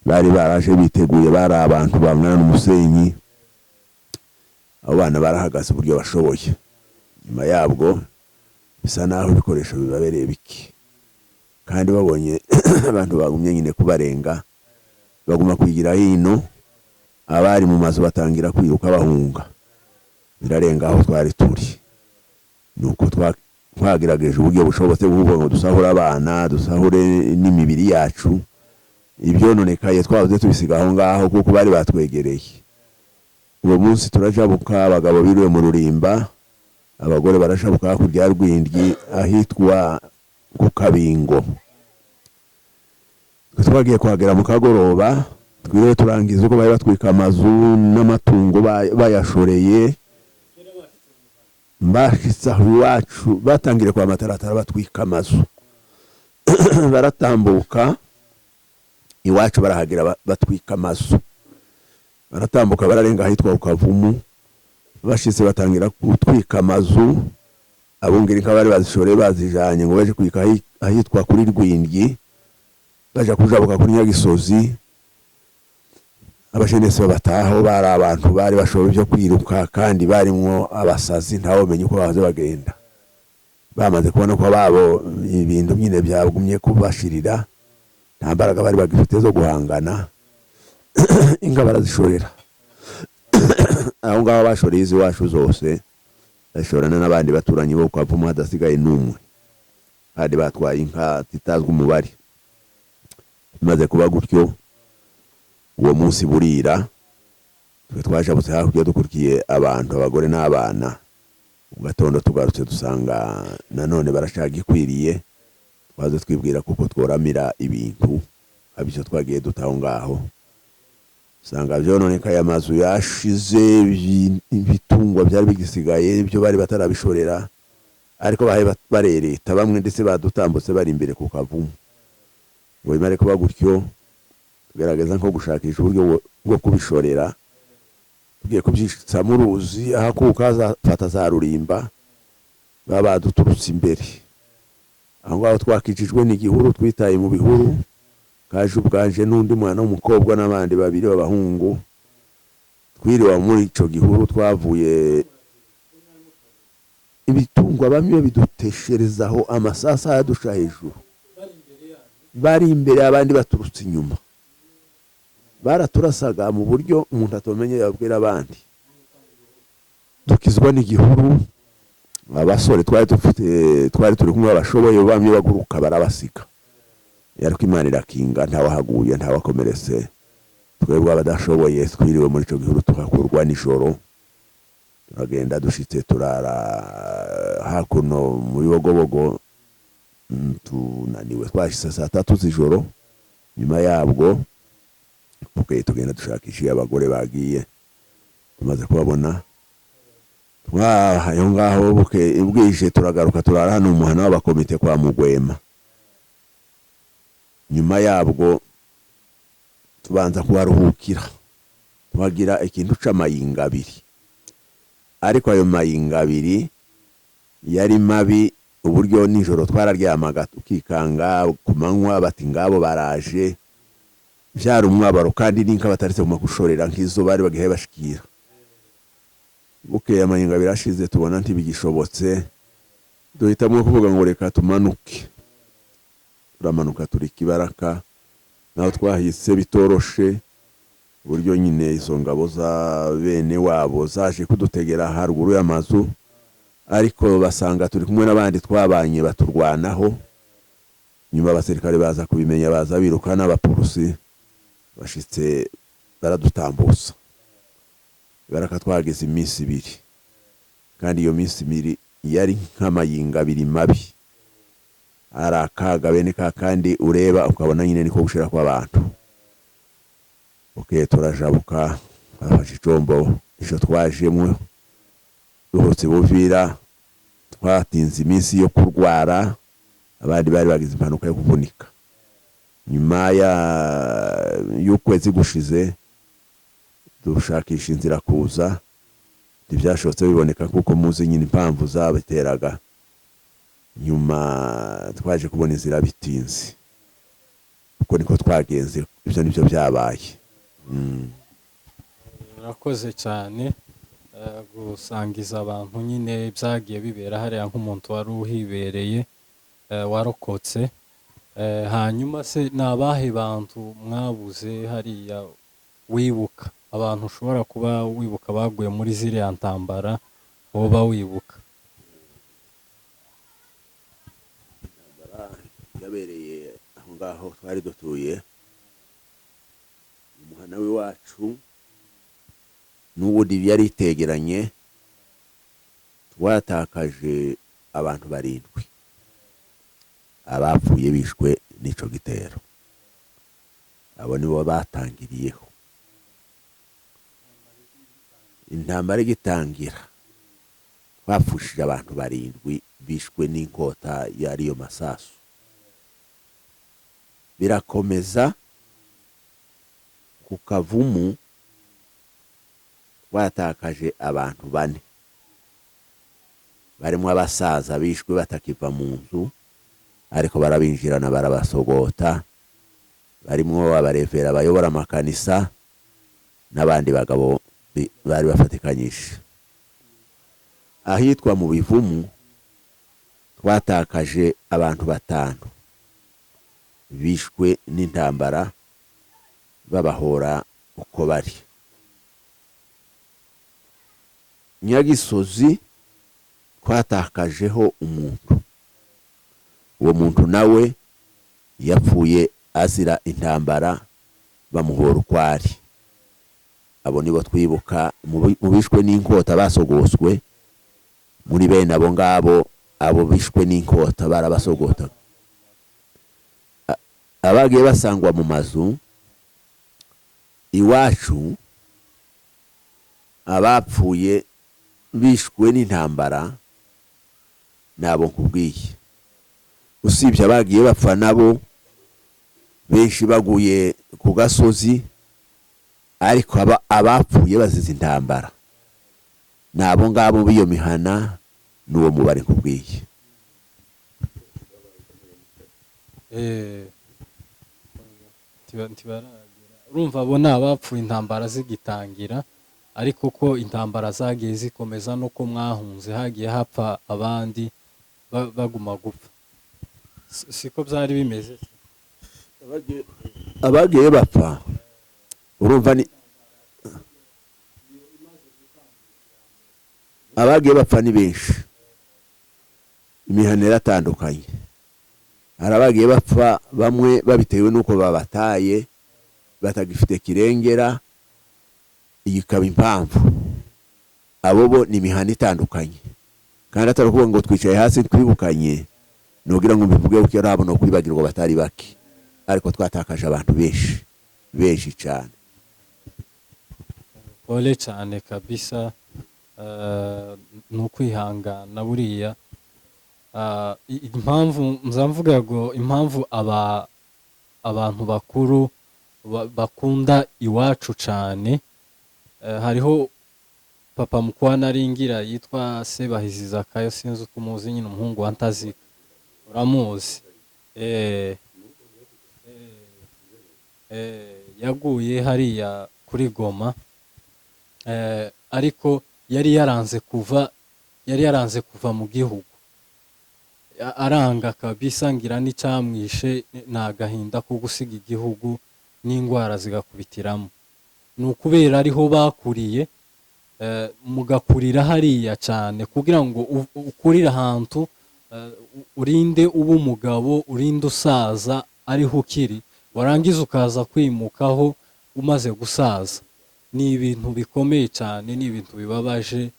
bari baraje biteguye bari abantu bangana n'umusenyi abo bana barahagaze uburyo bashoboye nyuma yabwo bisa naho ibikoresho bibabereye biki kandi babonye abantu bagumye nyine kubarenga baguma kwigira hino abari mu mazu batangira kwiruka bahunga birarenga aho twari turi nuko twagerageje uburyo bushobotse bwo ngo dusahura abana dusahure n'imibiri yacu ibyo nonekaye twavuze tubisiga aho ngaho kuko bari batwegereye uwo munsi turajabuka abagabo biriwe mu Rurimba abagore barashabuka hakurya Rwindyi ahitwa ku Kabingo twagiye kuhagera mu kagoroba twiriwe turangiza uko bari batwika amazu n'amatungo bayashoreye mbashitse aho iwacu batangire kwa Mataratara batwika amazu baratambuka iwacu barahagera batwika amazu baratambuka bararenga ahitwa Ukavumu bashitse batangira gutwika amazu abungeri nk'abari bazishoreye bazijanye ngo baje kwika ahitwa kuri Rwindyi baje kujabuka kuri Nyagisozi abajenesi babataho bari abantu bari bashoboye byo kwiruka kandi barimwo abasazi ntawo menye uko baje bagenda bamaze kubona ko babo ibintu nyine byagumye kubashirira nta mbaraga bari bagifite zo guhangana inga barazishorera aho ngaho bashoreye izi wacu zose bashorana n'abandi baturanyi bo kwa Puma hadasigaye n'umwe kandi batwaye inka zitazwe umubare maze kuba gutyo uwo munsi burira twe twajabutse hakurya dukurikiye abantu abagore n'abana mu gatondo tugarutse dusanga nanone barashaka ikwiriye twaze twibwira kuko tworamira ibintu abicyo twagiye dutaho ngaho usanga vyononekaye amazu yashize ibitungwa byari bigisigaye ibyo bari batarabishorera ariko bahe barereta bamwe ndetse badutambutse bari imbere ku kavumu ngo bimare kuba gutyo tugerageza nko gushakisha uburyo bwo kubishorera tugiye kubyishitsa mu ruzi ahakuka zafata za rurimba baba baduturutse imbere aho ngaho twakijijwe n'igihuru twitaye mu bihuru kaje ubwanje n'undi mwana w'umukobwa n'abandi babiri b'abahungu twiriwe muri ico gihuru twavuye ibitungwa bamwe bidutesherezaho amasasa yadusha hejuru bari imbere abandi baturutse inyuma baraturasaga mu buryo umuntu atomenye yabwira abandi dukizwa n'igihuru abasore twari turi kumwe abashoboye bamwe baguruka barabasiga yariko Imana irakinga ntawahaguye ntawakomeretse twebwe abadashoboye twiriwe muri ico gihuru tukakurwa nijoro turagenda dushitse turara hakuno mu bibogobogo tunaniwe twashitse saa 3 z'ijoro nyuma yabwo tugenda dushakishiye abagore bagiye tumaze kubabona aho ngaho bwije turagaruka turara hano umuhana w'abakomite kwa Mugwema nyuma yabwo tubanza kuharuhukira tuhagira ikintu c'amayinga abiri ariko ayo mayinga abiri yari mabi uburyo nijoro twararyamaga tukikanga ku manywa bati ngabo baraje byari umwabaro kandi ninka bataritse mu gushorera nk'izo bari bagiye bashikira bukeye amayinga birashize tubona ntibigishobotse duhitamwe kuvuga ngo reka tumanuke turamanuka turi kibaraka naho twahise bitoroshe uburyo nyine izo ngabo za bene wabo zaje kudutegera haruguru y'amazu ariko basanga turi kumwe n'abandi twabanye baturwanaho nyuma abasirikare baza kubimenya baza biruka n'abapolisi bashitse baradutambutsa baraka twageze iminsi ibiri kandi iyo minsi ibiri yari nk'amayinga abiri mabi arakaga bene kandi ureba ukabona nyine niko gushira kw'abantu turajabuka afashe icombo ico twajemwe duhotse buvira twatinze iminsi yo kurwara abandi bari bagize impanuka yo kuvunika nyuma y'ukwezi gushize dushakisha inzira kuza ntibyashobotse biboneka kuko muzi nyine impamvu zabiteraga nyuma twaje kubona inzira bitinze uko niko twagenze ibyo nibyo byabaye Urakoze cyane gusangiza abantu nyine byagiye bibera hariya nk'umuntu wari uhibereye warokotse hanyuma se nabahe bantu mwabuze hariya wibuka abantu ushobora kuba wibuka baguye muri ziriya ntambara woba wibuka yabereye aho ngaho twari dutuye umuhana w'iwacu n'ubundi yari itegeranye twatakaje abantu 7 abapfuye bishwe n'ico gitero abo nibo batangiriyeho intambara igitangira bapfushije abantu 7 bishwe n'inkota yariyo masasu birakomeza ku kavumu watakaje abantu 4 barimo abasaza bishwe batakiva mu nzu ariko barabinjirana barabasogota barimo abarevera bayobora amakanisa n'abandi bagabo bari bafatikanyije ahitwa mu bivumu twatakaje abantu 5 bishwe n'intambara babahora uko bari Nyagisozi twatakajeho umuntu uwo muntu nawe yapfuye azira intambara bamuhora ukwari. Abo nibo twibuka mu bishwe n'inkota basogoswe. Muri bene abo ngabo abo bishwe n'inkota barabasogota. Abagiye basangwa mu mazu iwacu, abapfuye bishwe n'intambara nabo nkubwiye. Usibye abagiye bapfa nabo benshi baguye ku gasozi, ariko abapfuye bazize intambara nabo ngabo biyo mihana n'uwo mubare nkubwiye. Urumva abo ni abapfuye intambara zigitangira, ariko ko intambara zagiye zikomeza no ko mwahunze hagiye hapfa abandi baguma gupfa, siko byari bimeze. Abagiye bapfa urumva ni abagiye bapfa ni benshi, imihana iratandukanye. Hari abagiye bapfa bamwe babitewe n'uko babataye batagifite kirengera, ikaba impamvu. Abo bo ni imihana itandukanye, kandi atari ukuvuga ngo twicaye hasi twibukanye nugira ngo mbivuge uko yarabona kwibagirwa batari bake, ariko twatakaje abantu benshi cyane. Pole cyane kabisa. Nukwihangana buriya. Impamvu mvuga ngo impamvu abantu bakuru bakunda iwacu cyane, hariho papa mukwana aringira yitwa Sebahiziza Kayo, sinzi uko muzi, nyine umuhungu wa Ntazika, uramuzi? Yaguye hariya kuri Goma, ariko yari yaranze kuva mu gihugu, aranga kabisa, ngira n'icyamwishe ni agahinda ko gusiga igihugu n'indwara zigakubitiramo. Ni ukubera ariho bakuriye, mugakurira hariya cyane kugira ngo ukurire ahantu, urinde uba umugabo, urinde usaza ariho ukiri, warangiza ukaza kwimukaho umaze gusaza. Ni ibintu bikomeye cyane, ni ibintu bibabaje.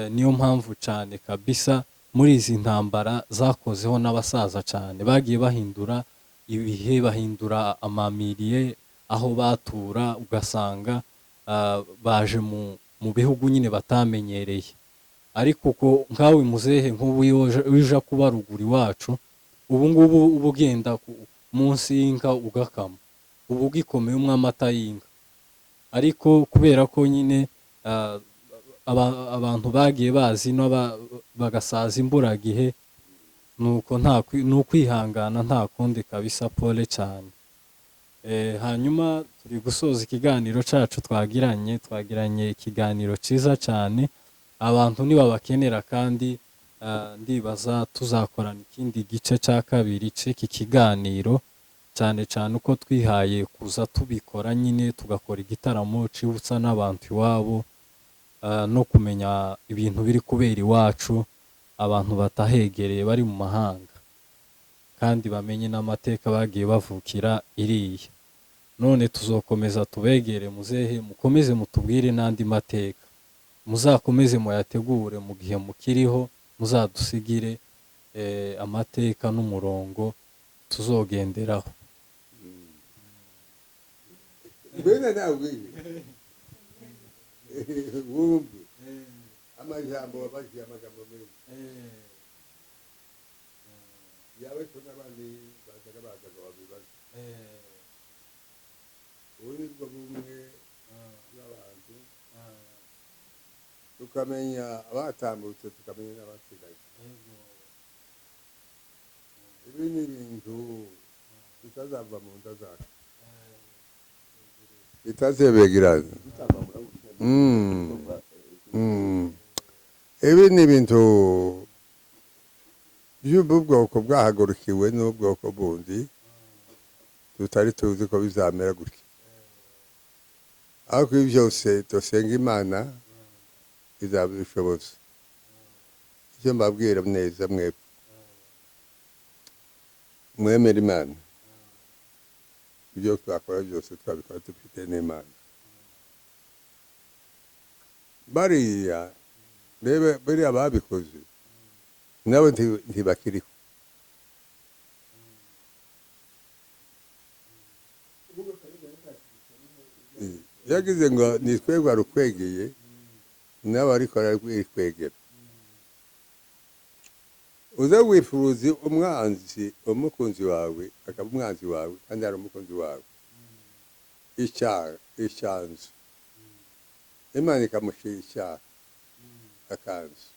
Niyo mpamvu cyane kabisa muri izi ntambara zakozeho n'abasaza cyane, bagiye bahindura ibihe, bahindura amamiriye aho batura, ugasanga baje mu bihugu nyine batamenyereye. Ariko uko nkawe muzehe nk'ubu wija kuba ruguru iwacu, ubu ngubu uba ugenda munsi y'inka ugakama, ubu ugikomeye amata y'inka. Ariko kubera ko nyine abantu bagiye bazi bagasaza imburagihe, nukwihangana nta kundi kabisa. Pole cyane. Hanyuma turi gusoza ikiganiro cyacu twagiranye ikiganiro cyiza cyane. Abantu nibabakenera, kandi ndibaza tuzakorana ikindi gice cya kabiri cy'iki kiganiro, cyane cyane uko twihaye kuza tubikora, nyine tugakora igitaramo cibutsa n'abantu iwabo, no kumenya ibintu biri kubera iwacu, abantu batahegereye bari mu mahanga, kandi bamenye n'amateka bagiye bavukira iriya. None tuzokomeza tubegere muzehe, mukomeze mutubwire n'andi mateka, muzakomeze muyategure mu gihe mukiriho, muzadusigire amateka n'umurongo tuzogenderaho. Bene nawe wumve amajambo wabagiye amagambo menshi yawe ko n'abandi bazaga babibaza. Ubu nibwo bumwe bw'abantu, tukamenya abatambutse, tukamenya n'abasigaye. Ibi ni ibintu bitazava mu nda zacu, bitazebegerana. Ibi ni ibintu by'ubwoko bwahagurukiwe n'ubwoko bundi tutari tuzi ko bizamera gutya. Ariko ibi byose dusenga Imana izabishoboza. Icyo mbabwira neza, mwebwe mwemera Imana, ibyo twakora byose twabikora dufite n'Imana. Bariya rebe bariya babikoze nabo ntibakiriho. Yagize ngo ni twebwe rukwegeye nabo ariko ararwikwegera. Uza wifuza umwanzi umukunzi wawe akaba umwanzi wawe kandi ari umukunzi wawe. Icyanzu Imana ikamushira icyaha akanzu.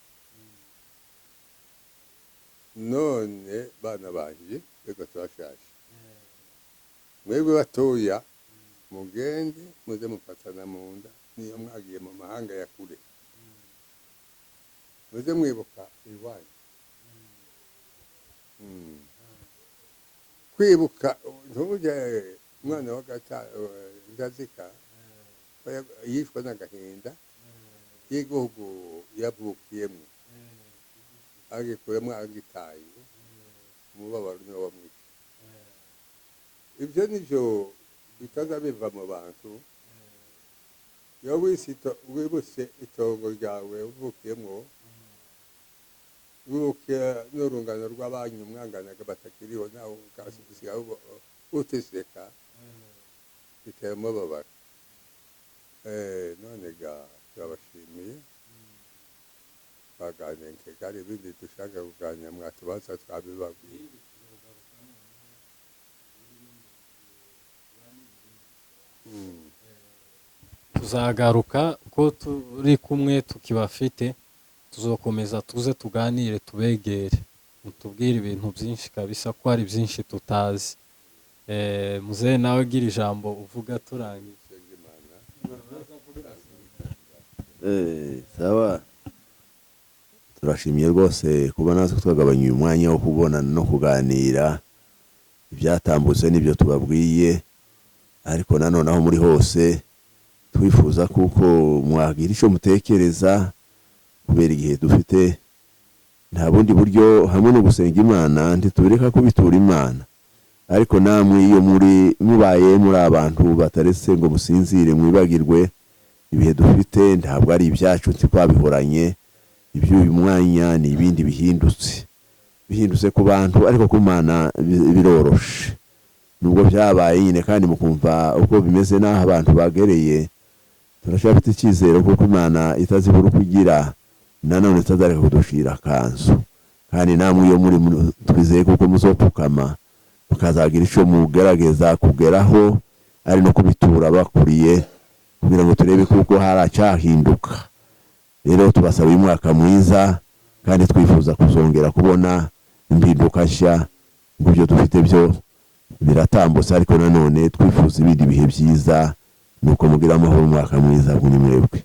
None bana banje reka twashaje mwebwe batoya mugende muze mufatana mu nda niyo mwagiye mu mahanga ya kure muze mwibuka iwanyu. Kwibuka ntujya umwana wa Ndazika yishwe n'agahinda y'igihugu yavukiyemo agikuremo agitaye umubabaro niwo wamwishe. Ibyo nivyo bitazabiva mu bantu. Iyo wibutse itongo ryawe uvukiyemo wibuke n'urungano rw'abanyu mwanganaga batakiriho nawe ukasigaho uteseka biteye umubabaro. None ga turabashimiye baganenge kandi ibindi dushaka kuganira mwatubaza twabibabwiye. Tuzagaruka ko turi kumwe tukibafite tuzokomeza tuze tuganire tubegere mutubwire ibintu byinshi kabisa ko hari byinshi tutazi. Muze nawe gira ijambo uvuga turangiye. Sawa turashimiye rwose kuba natwe twagabanya uyu mwanya wo kubonana no kuganira ibyatambutse n'ibyo tubabwiye, ariko nanone aho muri hose twifuza kuko mwagira icyo mutekereza kubera igihe dufite. Nta bundi buryo hamwe no gusenga Imana ntitubireka kubitura Imana, ariko namwe iyo mubaye muri abantu bataretse ngo musinzire mwibagirwe ibihe dufite ntabwo ari ibyacu twabihoranye. Iby'uyu mwanya ni ibindi bihindutse ku bantu, ariko ku Mana biroroshe. Nubwo byabaye nyine kandi mukumva uko bimeze n'aho abantu bagereye, turashaka icyizere kuko Imana itazibura kugira nanone itazareka kudushira akanzu. Kandi namwe iyo muri twizeye kuko muzopfukama mukazagira icyo mugerageza kugeraho ari no kubitura bakuriye kugira ngo turebe kuko haracyahinduka. Rero tubasaba uyu mwaka mwiza kandi twifuza kuzongera kubona impinduka nshya. Ibyo dufite byo biratambutse, ariko nanone twifuza ibindi bihe byiza. Nuko mugira amahoro umwaka mwiza kuri mwebwe.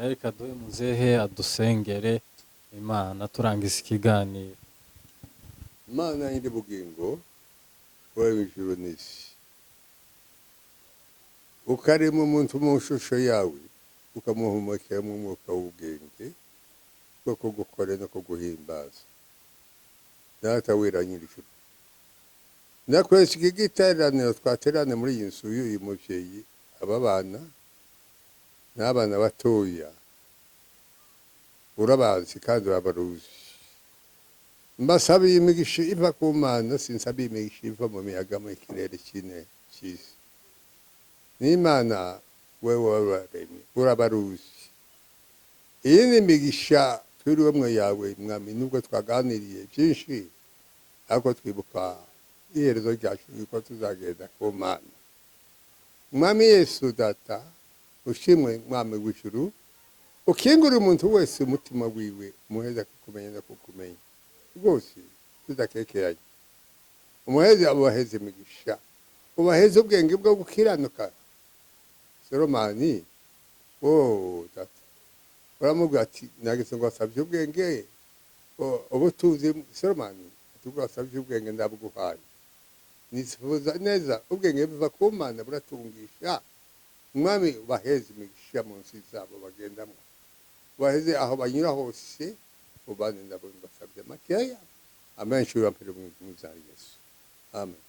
Reka duhe muzehe adusengere Imana turangiza ikiganiro. Imana iri bugingo wowe ijuru n'isi, ukarema umuntu mu shusho yawe ukamuhumekera mu mwuka w'ubwenge bwo kugukora no kuguhimbaza. Data wera nyir'ijuru, nakwese iki giteraniro twaterane muri iyi nzu y'uyu mubyeyi, aba bana n'abana batoya urabazi kandi urabaruzi. Mbasabiye imigisha iva ku Mana, sinsabiye imigisha iva mu miyaga mu kirere cy'isi. N'Imana wewe wararemye urabaruzi. Iyi ni imigisha twiriwemwe yawe Mwami, nubwo twaganiriye byinshi ariko twibuka iherezo ryacu yuko tuzagenda ku Mana. Mwami Yesu Data ushimwe Mwami w'ijuru, ukingura umuntu wese umutima wiwe umuheza kukumenya no kukumenya rwose tudakekeranye. Umuheza abaheze imigisha, ubaheze ubwenge bwo gukiranuka. Solomani Data uramubwira ati nageze ngo asabye ubwenge ubutunzi. Solomani tugwasabye ubwenge ndabuguhaye. Nifuza neza ubwenge biva ku Mana buratungisha. Mwami ubaheze imigisha mu nsi zabo bagendamo, ubaheze aho banyura hose, ubane nabo basabye makeya. Amen. Shura mpere mu Yesu. Amen.